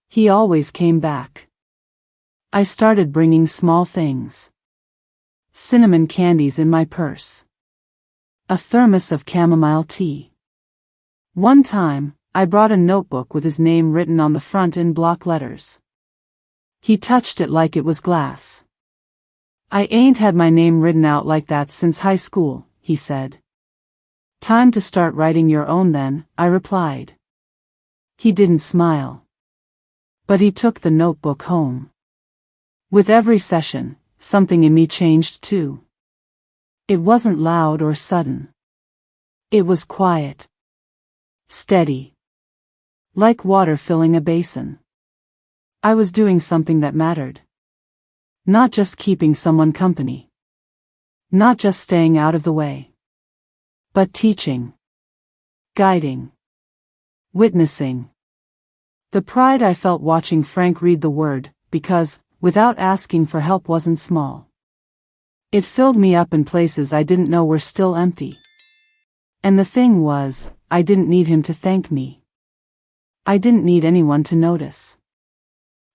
He always came back. I started bringing small things. Cinnamon candies in my purse. A thermos of chamomile tea. One time, I brought a notebook with his name written on the front in block letters. He touched it like it was glass. "I ain't had my name written out like that since high school," he said. "Time to start writing your own then," I replied. He didn't smile. But he took the notebook home. With every session, something in me changed too. It wasn't loud or sudden. It was quiet. Steady. Like water filling a basin. I was doing something that mattered. Not just keeping someone company. Not just staying out of the way. But teaching. Guiding. Witnessing. The pride I felt watching Frank read the word, because, without asking for help, wasn't small. It filled me up in places I didn't know were still empty. And the thing was, I didn't need him to thank me. I didn't need anyone to notice.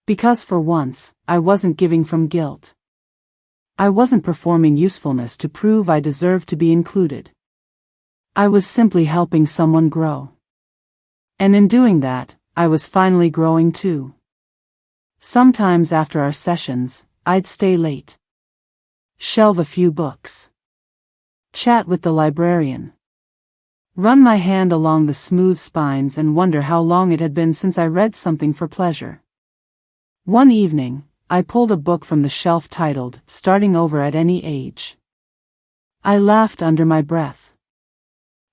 Because for once, I wasn't giving from guilt. I wasn't performing usefulness to prove I deserved to be included. I was simply helping someone grow. And in doing that, I was finally growing too. Sometimes after our sessions, I'd stay late. Shelve a few books. Chat with the librarian. Run my hand along the smooth spines and wonder how long it had been since I read something for pleasure. One evening, I pulled a book from the shelf titled, "Starting Over at Any Age." I laughed under my breath.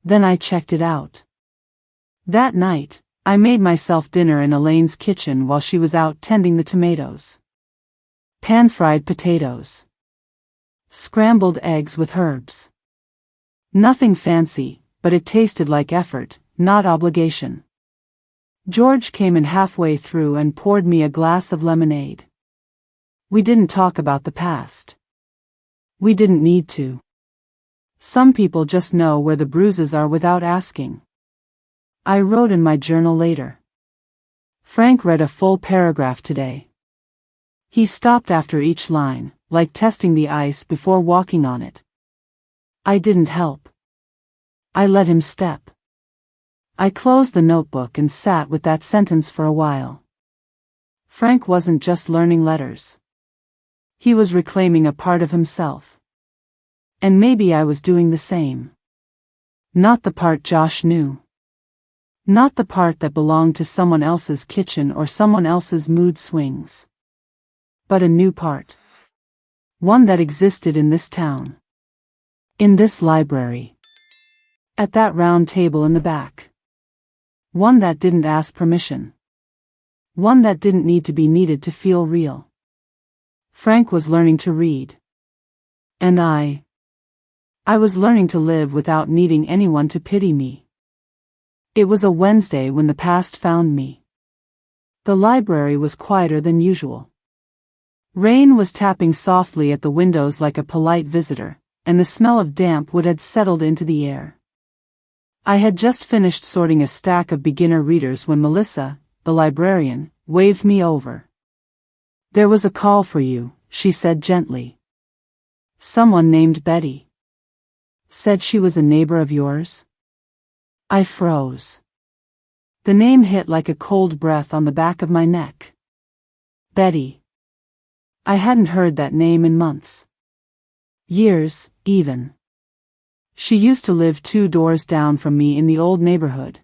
Then I checked it out. That night, I made myself dinner in Elaine's kitchen while she was out tending the tomatoes. Pan-fried potatoes. Scrambled eggs with herbs. Nothing fancy, but it tasted like effort, not obligation. George came in halfway through and poured me a glass of lemonade. We didn't talk about the past. We didn't need to. Some people just know where the bruises are without asking. I wrote in my journal later. Frank read a full paragraph today. He stopped after each line, like testing the ice before walking on it. I didn't help. I let him step. I closed the notebook and sat with that sentence for a while. Frank wasn't just learning letters. He was reclaiming a part of himself. And maybe I was doing the same. Not the part Josh knew. Not the part that belonged to someone else's kitchen or someone else's mood swings. But a new part. One that existed in this town. In this library. At that round table in the back. One that didn't ask permission. One that didn't need to be needed to feel real. Frank was learning to read. And I was learning to live without needing anyone to pity me. It was a Wednesday when the past found me. The library was quieter than usual. Rain was tapping softly at the windows like a polite visitor, and the smell of damp wood had settled into the air. I had just finished sorting a stack of beginner readers when Melissa, the librarian, waved me over. "There was a call for you," she said gently. "Someone named Betty. Said she was a neighbor of yours?" I froze. The name hit like a cold breath on the back of my neck. Betty. I hadn't heard that name in months. Years, even. She used to live 2 doors down from me in the old neighborhood.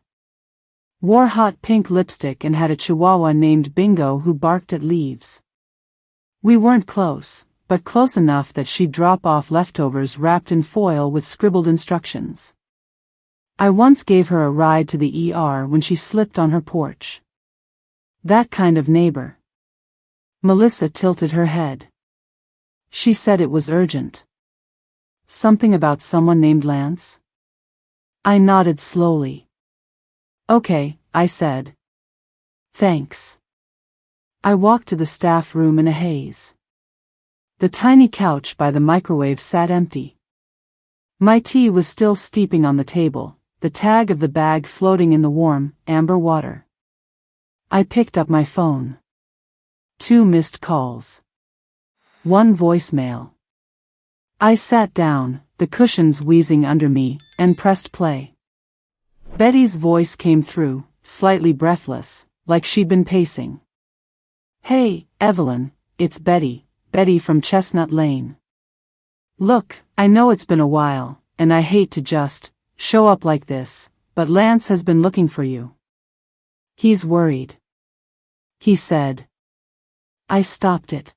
Wore hot pink lipstick and had a chihuahua named Bingo who barked at leaves. We weren't close, but close enough that she'd drop off leftovers wrapped in foil with scribbled instructions. I once gave her a ride to the ER when she slipped on her porch. That kind of neighbor. Melissa tilted her head. She said it was urgent. Something about someone named Lance? I nodded slowly. Okay, I said. Thanks. I walked to the staff room in a haze. The tiny couch by the microwave sat empty. My tea was still steeping on the table, the tag of the bag floating in the warm, amber water. I picked up my phone. 2 missed calls. 1 voicemail. I sat down, the cushions wheezing under me, and pressed play. Betty's voice came through, slightly breathless, like she'd been pacing. "Hey, Evelyn, it's Betty from Chestnut Lane. Look, I know it's been a while, and I hate to just show up like this, but Lance has been looking for you. He's worried," he said. I stopped it.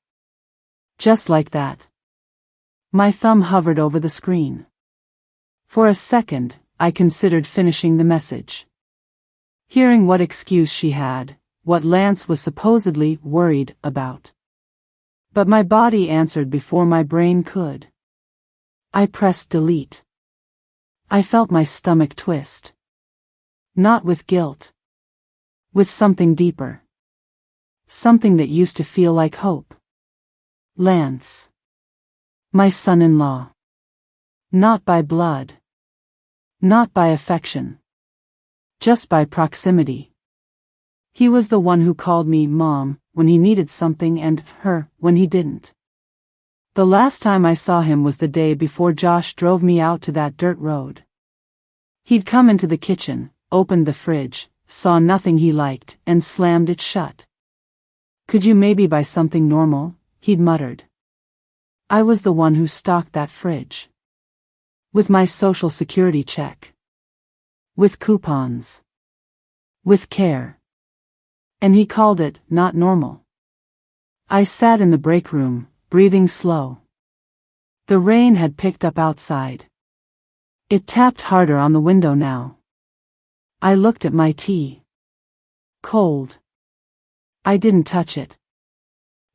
Just like that. My thumb hovered over the screen. For a second, I considered finishing the message. Hearing what excuse she had, what Lance was supposedly worried about. But my body answered before my brain could. I pressed delete. I felt my stomach twist. Not with guilt. With something deeper. Something that used to feel like hope. Lance. My son-in-law. Not by blood. Not by affection. Just by proximity. He was the one who called me Mom when he needed something and her when he didn't. The last time I saw him was the day before Josh drove me out to that dirt road. He'd come into the kitchen, opened the fridge, saw nothing he liked, and slammed it shut. "Could you maybe buy something normal?" he'd muttered. I was the one who stocked that fridge. With my social security check. With coupons. With care. And he called it not normal. I sat in the break room, breathing slow. The rain had picked up outside. It tapped harder on the window now. I looked at my tea. Cold. I didn't touch it.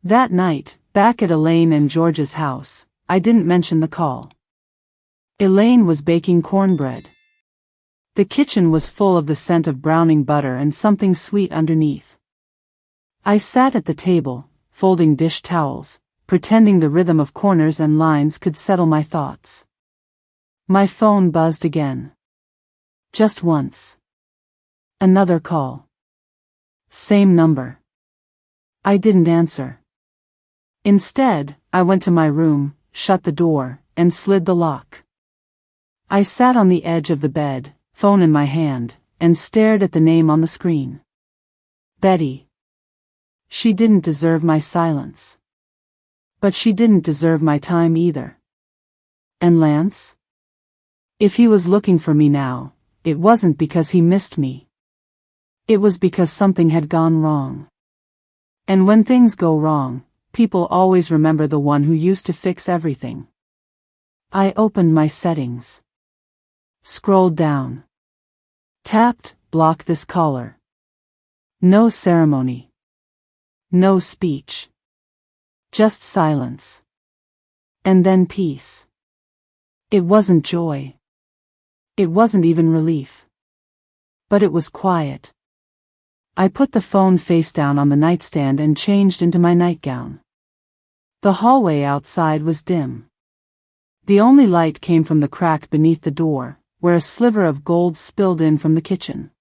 That night, back at Elaine and George's house, I didn't mention the call. Elaine was baking cornbread. The kitchen was full of the scent of browning butter and something sweet underneath. I sat at the table, folding dish towels, pretending the rhythm of corners and lines could settle my thoughts. My phone buzzed again. Just once. Another call. Same number. I didn't answer. Instead, I went to my room, shut the door, and slid the lock. I sat on the edge of the bed, phone in my hand, and stared at the name on the screen. Betty. She didn't deserve my silence. But she didn't deserve my time either. And Lance? If he was looking for me now, it wasn't because he missed me. It was because something had gone wrong. And when things go wrong, people always remember the one who used to fix everything. I opened my settings. Scrolled down. Tapped, block this caller. No ceremony. No speech. Just silence. And then peace. It wasn't joy. It wasn't even relief. But it was quiet. I put the phone face down on the nightstand and changed into my nightgown. The hallway outside was dim. The only light came from the crack beneath the door, where a sliver of gold spilled in from the kitchen.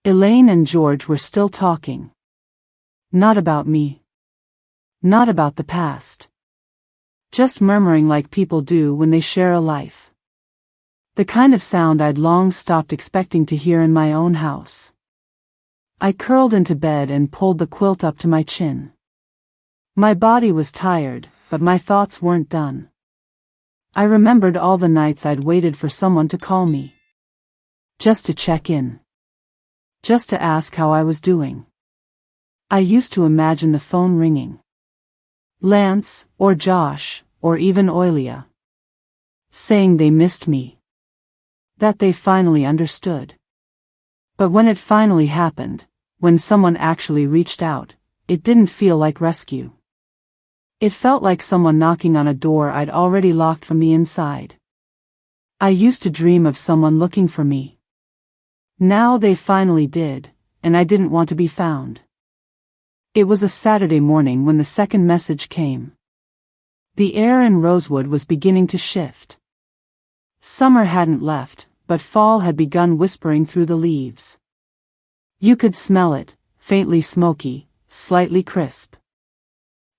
Elaine and George were still talking. Not about me. Not about the past. Just murmuring like people do when they share a life. The kind of sound I'd long stopped expecting to hear in my own house. I curled into bed and pulled the quilt up to my chin. My body was tired, but my thoughts weren't done. I remembered all the nights I'd waited for someone to call me. Just to check in. Just to ask how I was doing. I used to imagine the phone ringing. Lance, or Josh, or even Oilia. Saying they missed me. That they finally understood. But when it finally happened, when someone actually reached out, it didn't feel like rescue. It felt like someone knocking on a door I'd already locked from the inside. I used to dream of someone looking for me. Now they finally did, and I didn't want to be found. It was a Saturday morning when the second message came. The air in Rosewood was beginning to shift. Summer hadn't left, but fall had begun whispering through the leaves. You could smell it, faintly smoky, slightly crisp.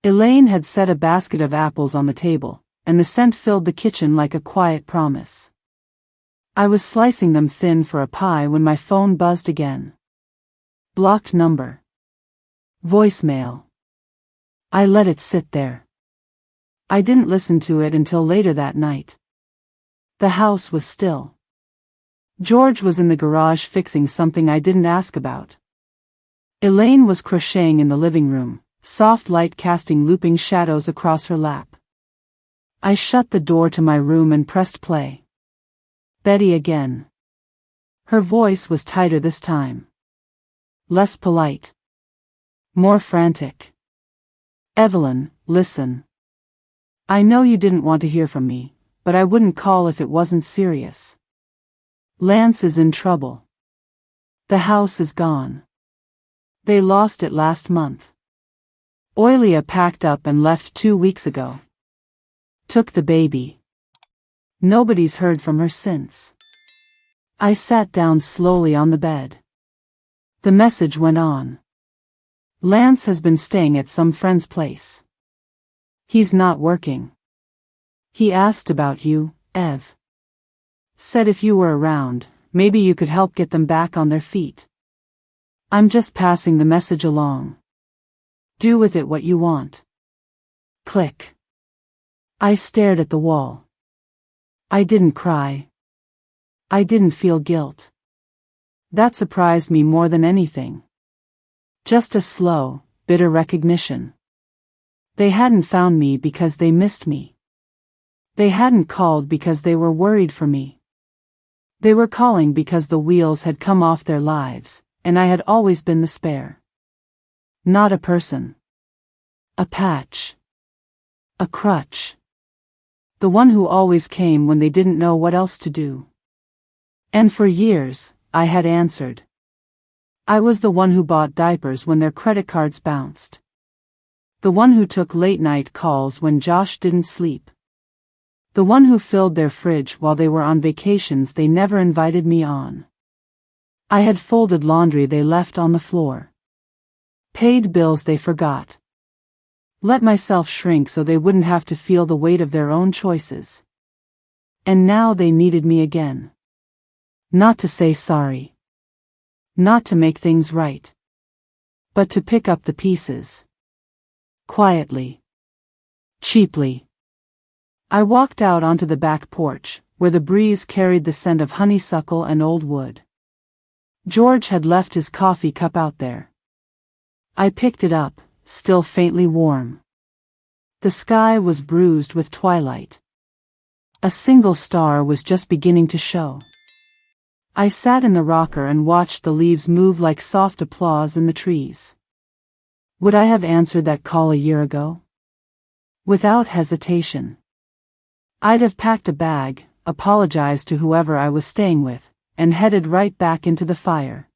Elaine had set a basket of apples on the table, and the scent filled the kitchen like a quiet promise. I was slicing them thin for a pie when my phone buzzed again. Blocked number. Voicemail. I let it sit there. I didn't listen to it until later that night. The house was still. George was in the garage fixing something I didn't ask about. Elaine was crocheting in the living room, soft light casting looping shadows across her lap. I shut the door to my room and pressed play. Betty again. Her voice was tighter this time. Less polite. More frantic. Evelyn, listen. I know you didn't want to hear from me, but I wouldn't call if it wasn't serious. Lance is in trouble. The house is gone. They lost it last month. Oilia packed up and left 2 weeks ago. Took the baby. Nobody's heard from her since. I sat down slowly on the bed. The message went on. Lance has been staying at some friend's place. He's not working. He asked about you, Ev. Said if you were around, maybe you could help get them back on their feet. I'm just passing the message along. Do with it what you want. Click. I stared at the wall. I didn't cry. I didn't feel guilt. That surprised me more than anything. Just a slow, bitter recognition. They hadn't found me because they missed me. They hadn't called because they were worried for me. They were calling because the wheels had come off their lives, and I had always been the spare. Not a person. A patch. A crutch. The one who always came when they didn't know what else to do. And for years, I had answered. I was the one who bought diapers when their credit cards bounced. The one who took late-night calls when Josh didn't sleep. The one who filled their fridge while they were on vacations they never invited me on. I had folded laundry they left on the floor. Paid bills they forgot. Let myself shrink so they wouldn't have to feel the weight of their own choices. And now they needed me again. Not to say sorry. Not to make things right. But to pick up the pieces. Quietly. Cheaply. I walked out onto the back porch, where the breeze carried the scent of honeysuckle and old wood. George had left his coffee cup out there. I picked it up, still faintly warm. The sky was bruised with twilight. A single star was just beginning to show. I sat in the rocker and watched the leaves move like soft applause in the trees. Would I have answered that call a year ago? Without hesitation. I'd have packed a bag, apologized to whoever I was staying with, and headed right back into the fire.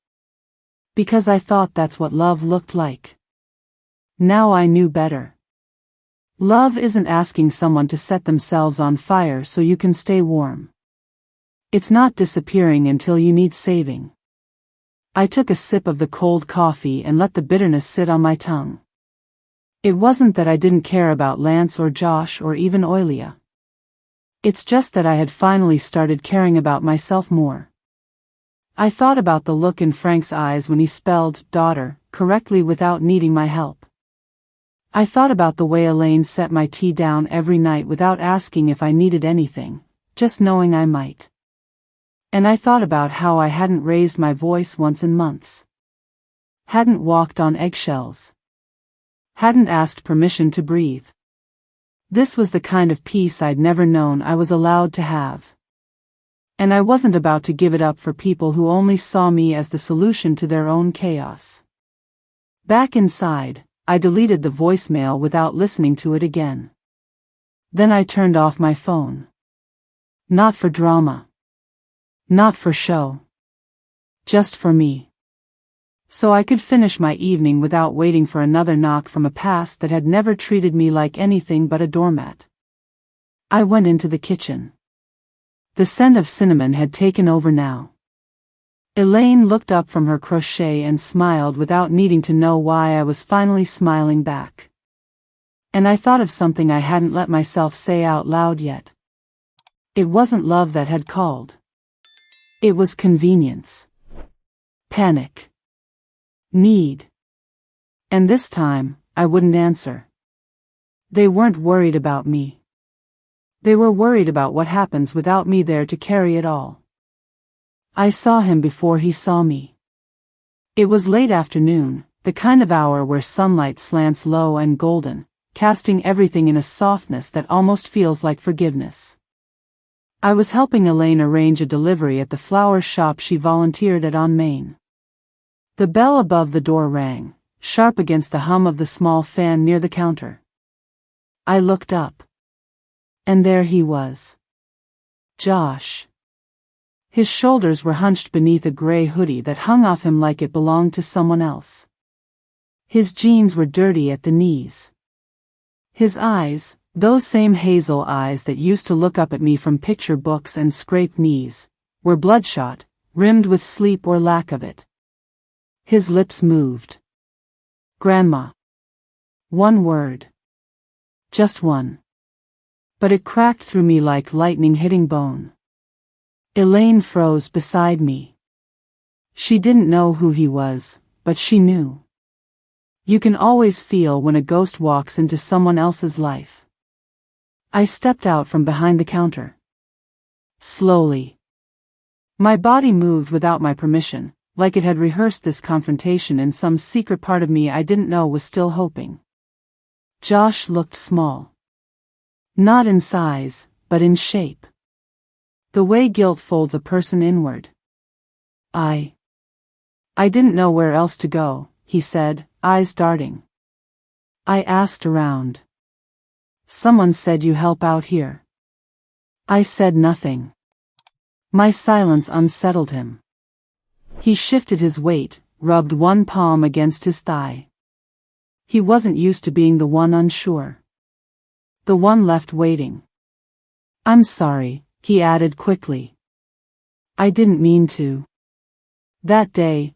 Because I thought that's what love looked like. Now I knew better. Love isn't asking someone to set themselves on fire so you can stay warm. It's not disappearing until you need saving. I took a sip of the cold coffee and let the bitterness sit on my tongue. It wasn't that I didn't care about Lance or Josh or even Oilia. It's just that I had finally started caring about myself more. I thought about the look in Frank's eyes when he spelled daughter correctly without needing my help. I thought about the way Elaine set my tea down every night without asking if I needed anything, just knowing I might. And I thought about how I hadn't raised my voice once in months. Hadn't walked on eggshells. Hadn't asked permission to breathe. This was the kind of peace I'd never known I was allowed to have. And I wasn't about to give it up for people who only saw me as the solution to their own chaos. Back inside, I deleted the voicemail without listening to it again. Then I turned off my phone. Not for drama. Not for show. Just for me. So I could finish my evening without waiting for another knock from a past that had never treated me like anything but a doormat. I went into the kitchen. The scent of cinnamon had taken over now. Elaine looked up from her crochet and smiled without needing to know why I was finally smiling back. And I thought of something I hadn't let myself say out loud yet. It wasn't love that had called. It was convenience. Panic. Need. And this time, I wouldn't answer. They weren't worried about me. They were worried about what happens without me there to carry it all. I saw him before he saw me. It was late afternoon, the kind of hour where sunlight slants low and golden, casting everything in a softness that almost feels like forgiveness. I was helping Elaine arrange a delivery at the flower shop she volunteered at on Main. The bell above the door rang, sharp against the hum of the small fan near the counter. I looked up. And there he was. Josh. His shoulders were hunched beneath a gray hoodie that hung off him like it belonged to someone else. His jeans were dirty at the knees. His eyes, those same hazel eyes that used to look up at me from picture books and scraped knees, were bloodshot, rimmed with sleep or lack of it. His lips moved. Grandma. One word. Just one. But it cracked through me like lightning hitting bone. Elaine froze beside me. She didn't know who he was, but she knew. You can always feel when a ghost walks into someone else's life. I stepped out from behind the counter. Slowly. My body moved without my permission, like it had rehearsed this confrontation in some secret part of me I didn't know was still hoping. Josh looked small. Not in size, but in shape. The way guilt folds a person inward. I didn't know where else to go, he said, eyes darting. I asked around. Someone said you help out here. I said nothing. My silence unsettled him. He shifted his weight, rubbed one palm against his thigh. He wasn't used to being the one unsure. The one left waiting. I'm sorry, he added quickly. I didn't mean to. That day,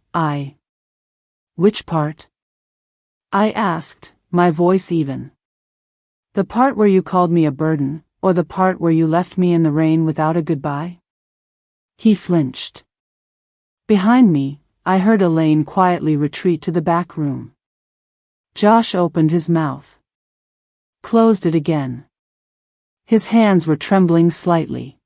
Which part? I asked, my voice even. The part where you called me a burden, or the part where you left me in the rain without a goodbye? He flinched. Behind me, I heard Elaine quietly retreat to the back room. Josh opened his mouth. Closed it again. His hands were trembling slightly.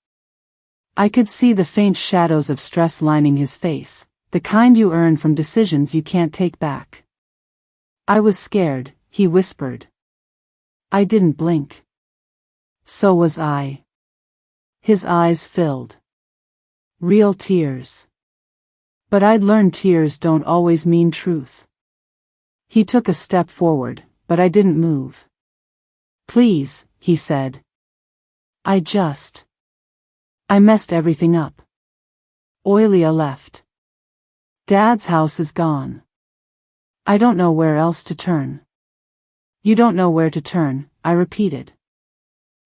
I could see the faint shadows of stress lining his face, the kind you earn from decisions you can't take back. I was scared, he whispered. I didn't blink. So was I. His eyes filled. Real tears. But I'd learned tears don't always mean truth. He took a step forward, but I didn't move. Please, he said. I messed everything up. Oilia left. Dad's house is gone. I don't know where else to turn. You don't know where to turn, I repeated.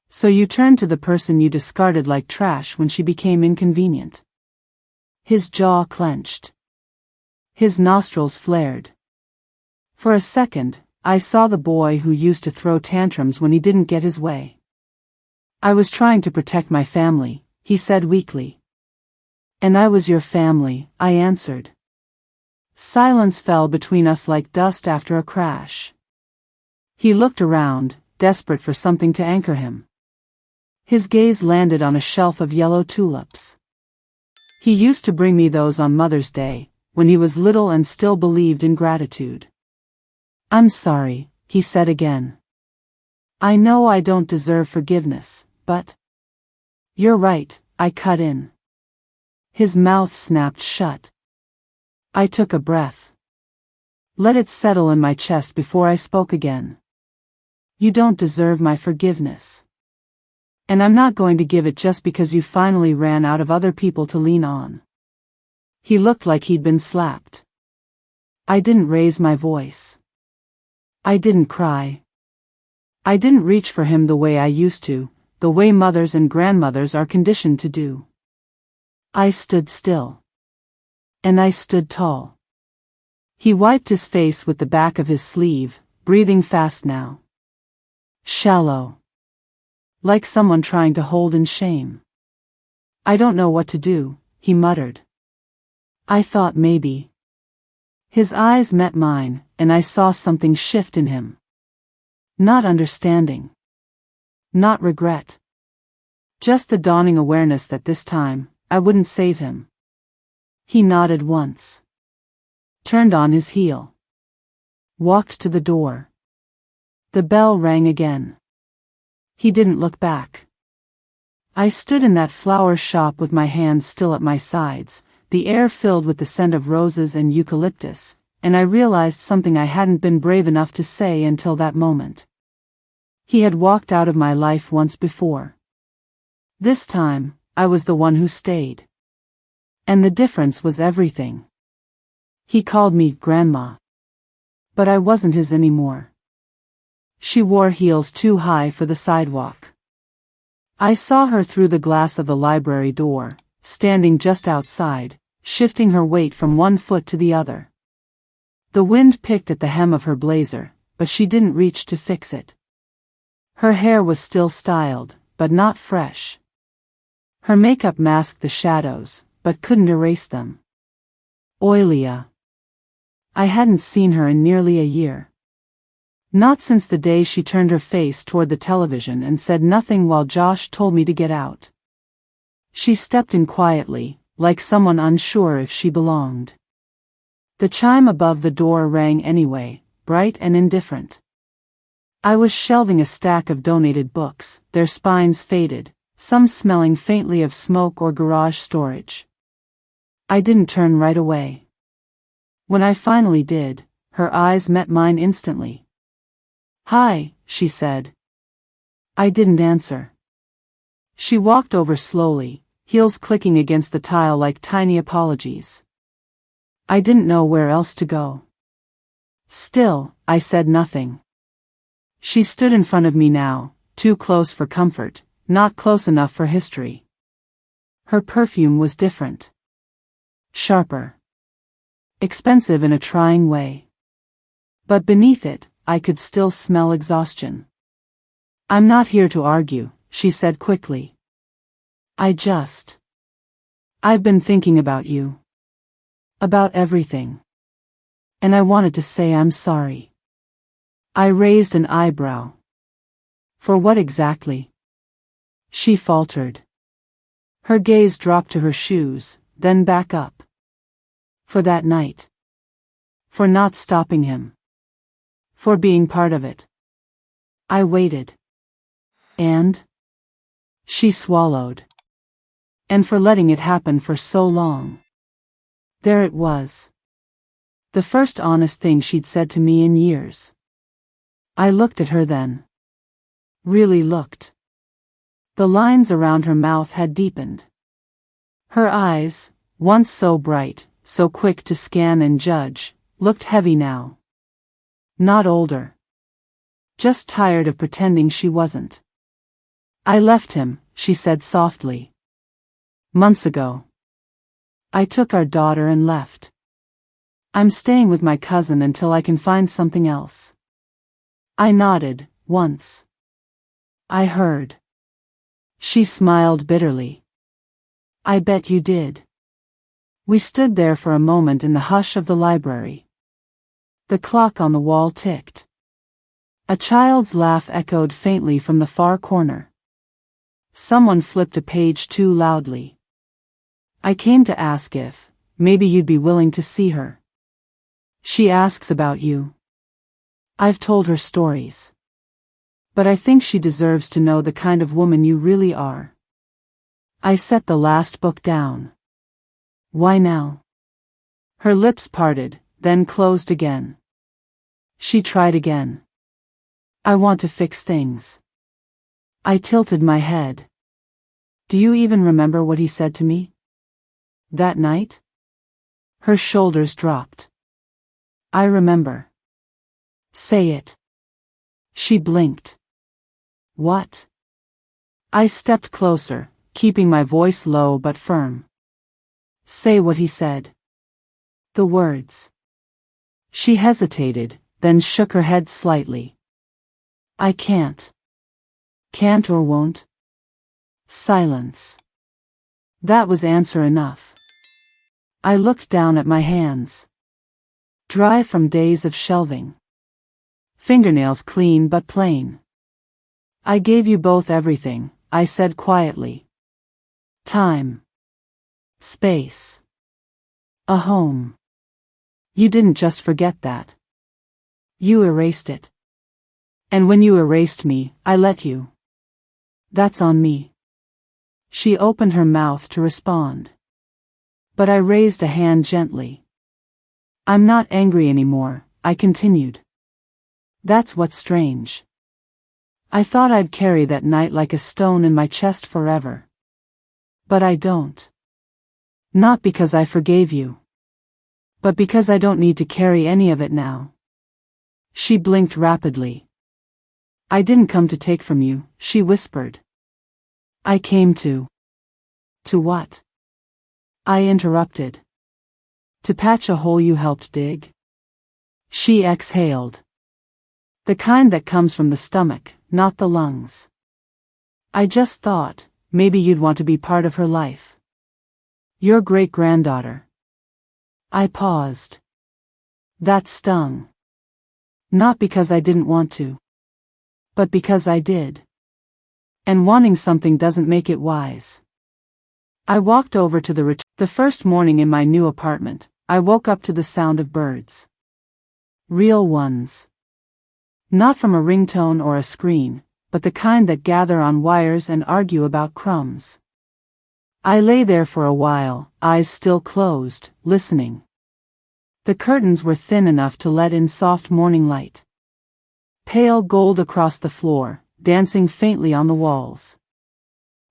So you turned to the person you discarded like trash when she became inconvenient. His jaw clenched. His nostrils flared. For a second, I saw the boy who used to throw tantrums when he didn't get his way. I was trying to protect my family, he said weakly. And I was your family, I answered. Silence fell between us like dust after a crash. He looked around, desperate for something to anchor him. His gaze landed on a shelf of yellow tulips. He used to bring me those on Mother's Day, when he was little and still believed in gratitude. I'm sorry, he said again. I know I don't deserve forgiveness, but... You're right, I cut in. His mouth snapped shut. I took a breath. Let it settle in my chest before I spoke again. You don't deserve my forgiveness. And I'm not going to give it just because you finally ran out of other people to lean on. He looked like he'd been slapped. I didn't raise my voice. I didn't cry. I didn't reach for him the way I used to, the way mothers and grandmothers are conditioned to do. I stood still. And I stood tall. He wiped his face with the back of his sleeve, breathing fast now. Shallow. Like someone trying to hold in shame. I don't know what to do, he muttered. I thought maybe. His eyes met mine, and I saw something shift in him. Not understanding. Not regret. Just the dawning awareness that this time, I wouldn't save him. He nodded once. Turned on his heel. Walked to the door. The bell rang again. He didn't look back. I stood in that flower shop with my hands still at my sides, the air filled with the scent of roses and eucalyptus, and I realized something I hadn't been brave enough to say until that moment. He had walked out of my life once before. This time, I was the one who stayed. And the difference was everything. He called me Grandma. But I wasn't his anymore. She wore heels too high for the sidewalk. I saw her through the glass of the library door, standing just outside, shifting her weight from one foot to the other. The wind picked at the hem of her blazer, but she didn't reach to fix it. Her hair was still styled, but not fresh. Her makeup masked the shadows, but couldn't erase them. Oilia. I hadn't seen her in nearly a year. Not since the day she turned her face toward the television and said nothing while Josh told me to get out. She stepped in quietly, like someone unsure if she belonged. The chime above the door rang anyway, bright and indifferent. I was shelving a stack of donated books, their spines faded, some smelling faintly of smoke or garage storage. I didn't turn right away. When I finally did, her eyes met mine instantly. "Hi," she said. I didn't answer. She walked over slowly, heels clicking against the tile like tiny apologies. I didn't know where else to go. Still, I said nothing. She stood in front of me now, too close for comfort, not close enough for history. Her perfume was different. Sharper. Expensive in a trying way. But beneath it, I could still smell exhaustion. "I'm not here to argue," she said quickly. I've been thinking about you. About everything. And I wanted to say I'm sorry." I raised an eyebrow. "For what exactly?" She faltered. Her gaze dropped to her shoes, then back up. "For that night. For not stopping him. For being part of it." I waited. "And?" She swallowed. "And for letting it happen for so long." There it was. The first honest thing she'd said to me in years. I looked at her then. Really looked. The lines around her mouth had deepened. Her eyes, once so bright, so quick to scan and judge, looked heavy now. Not older. Just tired of pretending she wasn't. "I left him," she said softly. "Months ago. I took our daughter and left. I'm staying with my cousin until I can find something else." I nodded, once. "I heard." She smiled bitterly. "I bet you did." We stood there for a moment in the hush of the library. The clock on the wall ticked. A child's laugh echoed faintly from the far corner. Someone flipped a page too loudly. "I came to ask if, maybe you'd be willing to see her. She asks about you." I've told her stories. But I think she deserves to know the kind of woman you really are. I set the last book down. "Why now?" Her lips parted, then closed again. She tried again. "I want to fix things." I tilted my head. "Do you even remember what he said to me? That night?" Her shoulders dropped. "I remember." "Say it." She blinked. "What?" I stepped closer, keeping my voice low but firm. "Say what he said." "The words." She hesitated, then shook her head slightly. "I can't." "Can't or won't?" Silence. That was answer enough. I looked down at my hands. Dry from days of shelving. Fingernails clean but plain. "I gave you both everything," I said quietly. "Time. Space. A home. You didn't just forget that. You erased it. And when you erased me, I let you. That's on me." She opened her mouth to respond. But I raised a hand gently. "I'm not angry anymore," I continued. "That's what's strange. I thought I'd carry that night like a stone in my chest forever. But I don't. Not because I forgave you. But because I don't need to carry any of it now." She blinked rapidly. "I didn't come to take from you," she whispered. "I came to." "To what?" I interrupted. "To patch a hole you helped dig." She exhaled. "The kind that comes from the stomach, not the lungs. I just thought, maybe you'd want to be part of her life. Your great-granddaughter." I paused. That stung. Not because I didn't want to. But because I did. And wanting something doesn't make it wise. I walked over to the first morning in my new apartment, I woke up to the sound of birds. Real ones. Not from a ringtone or a screen, but the kind that gather on wires and argue about crumbs. I lay there for a while, eyes still closed, listening. The curtains were thin enough to let in soft morning light. Pale gold across the floor, dancing faintly on the walls.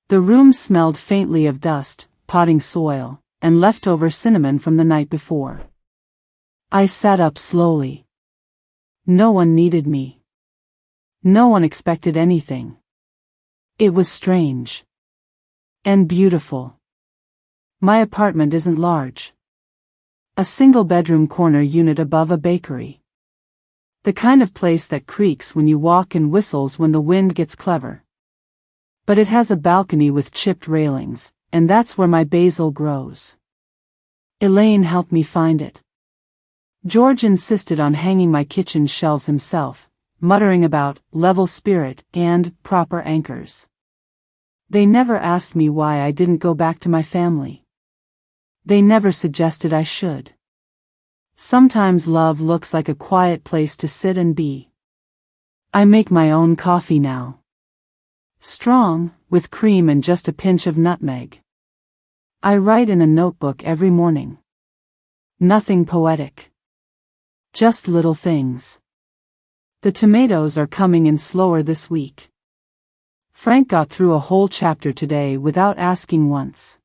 The room smelled faintly of dust, potting soil, and leftover cinnamon from the night before. I sat up slowly. No one needed me. No one expected anything. It was strange. And beautiful. My apartment isn't large. A single-bedroom corner unit above a bakery. The kind of place that creaks when you walk and whistles when the wind gets clever. But it has a balcony with chipped railings, and that's where my basil grows. Elaine helped me find it. George insisted on hanging my kitchen shelves himself, muttering about level spirit and proper anchors. They never asked me why I didn't go back to my family. They never suggested I should. Sometimes love looks like a quiet place to sit and be. I make my own coffee now. Strong, with cream and just a pinch of nutmeg. I write in a notebook every morning. Nothing poetic. Just little things. The tomatoes are coming in slower this week. Frank got through a whole chapter today without asking once.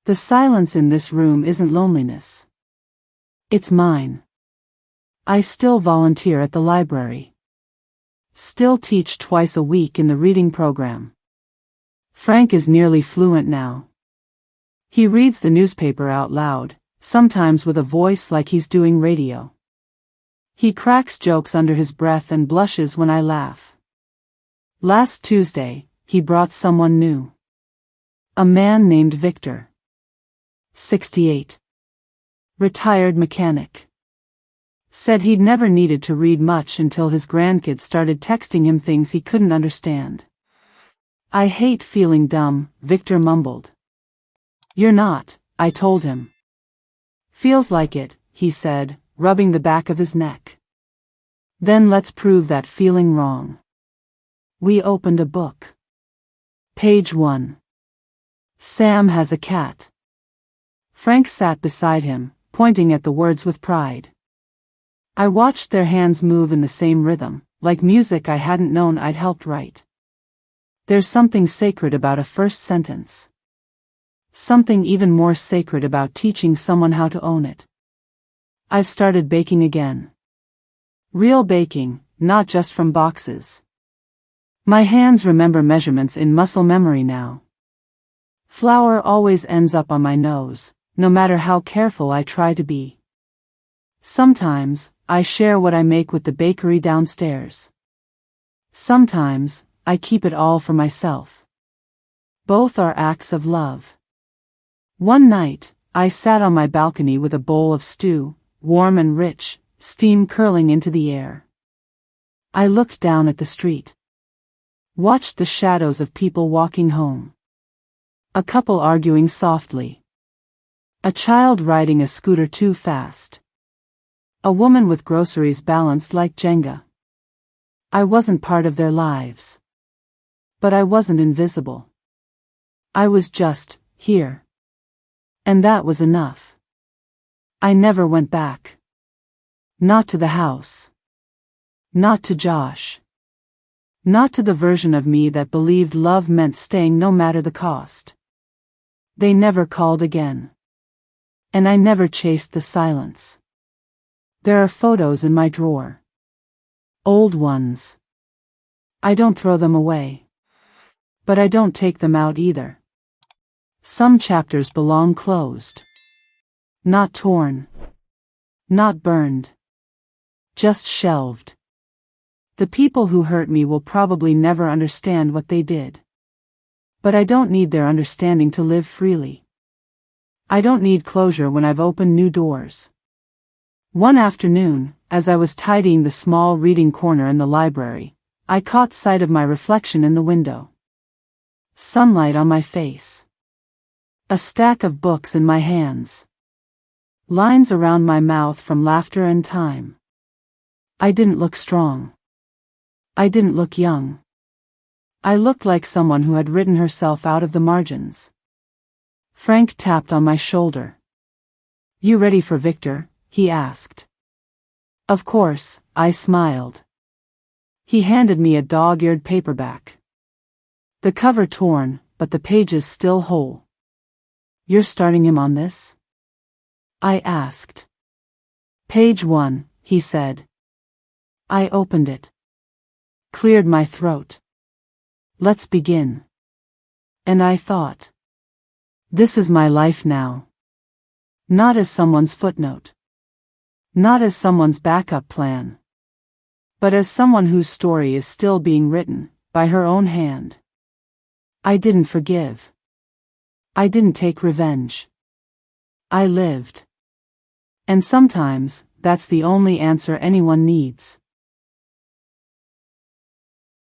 The silence in this room isn't loneliness. It's mine. I still volunteer at the library. Still teach twice a week in the reading program. Frank is nearly fluent now. He reads the newspaper out loud, sometimes with a voice like he's doing radio. He cracks jokes under his breath and blushes when I laugh. Last Tuesday, he brought someone new. A man named Victor. 68. Retired mechanic. Said he'd never needed to read much until his grandkids started texting him things he couldn't understand. I hate feeling dumb, Victor mumbled. You're not, I told him. Feels like it, he said, rubbing the back of his neck. Then let's prove that feeling wrong. We opened a book. Page 1. Sam has a cat. Frank sat beside him, pointing at the words with pride. I watched their hands move in the same rhythm, like music I hadn't known I'd helped write. There's something sacred about a first sentence. Something even more sacred about teaching someone how to own it. I've started baking again. Real baking, not just from boxes. My hands remember measurements in muscle memory now. Flour always ends up on my nose, no matter how careful I try to be. Sometimes, I share what I make with the bakery downstairs. Sometimes, I keep it all for myself. Both are acts of love. One night, I sat on my balcony with a bowl of stew, warm and rich, steam curling into the air. I looked down at the street. Watched the shadows of people walking home. A couple arguing softly. A child riding a scooter too fast. A woman with groceries balanced like Jenga. I wasn't part of their lives. But I wasn't invisible. I was just here. And that was enough. I never went back. Not to the house. Not to Josh. Not to the version of me that believed love meant staying no matter the cost. They never called again. And I never chased the silence. There are photos in my drawer. Old ones. I don't throw them away. But I don't take them out either. Some chapters belong closed. Not torn. Not burned. Just shelved. The people who hurt me will probably never understand what they did. But I don't need their understanding to live freely. I don't need closure when I've opened new doors. One afternoon, as I was tidying the small reading corner in the library, I caught sight of my reflection in the window. Sunlight on my face. A stack of books in my hands. Lines around my mouth from laughter and time. I didn't look strong. I didn't look young. I looked like someone who had written herself out of the margins. Frank tapped on my shoulder. "You ready for Victor?" he asked. Of course, I smiled. He handed me a dog-eared paperback. The cover torn, but the pages still whole. "You're starting him on this?" I asked. "Page 1, he said. I opened it. Cleared my throat. "Let's begin." And I thought. This is my life now. Not as someone's footnote. Not as someone's backup plan. But as someone whose story is still being written, by her own hand. I didn't forgive. I didn't take revenge. I lived. And sometimes, that's the only answer anyone needs.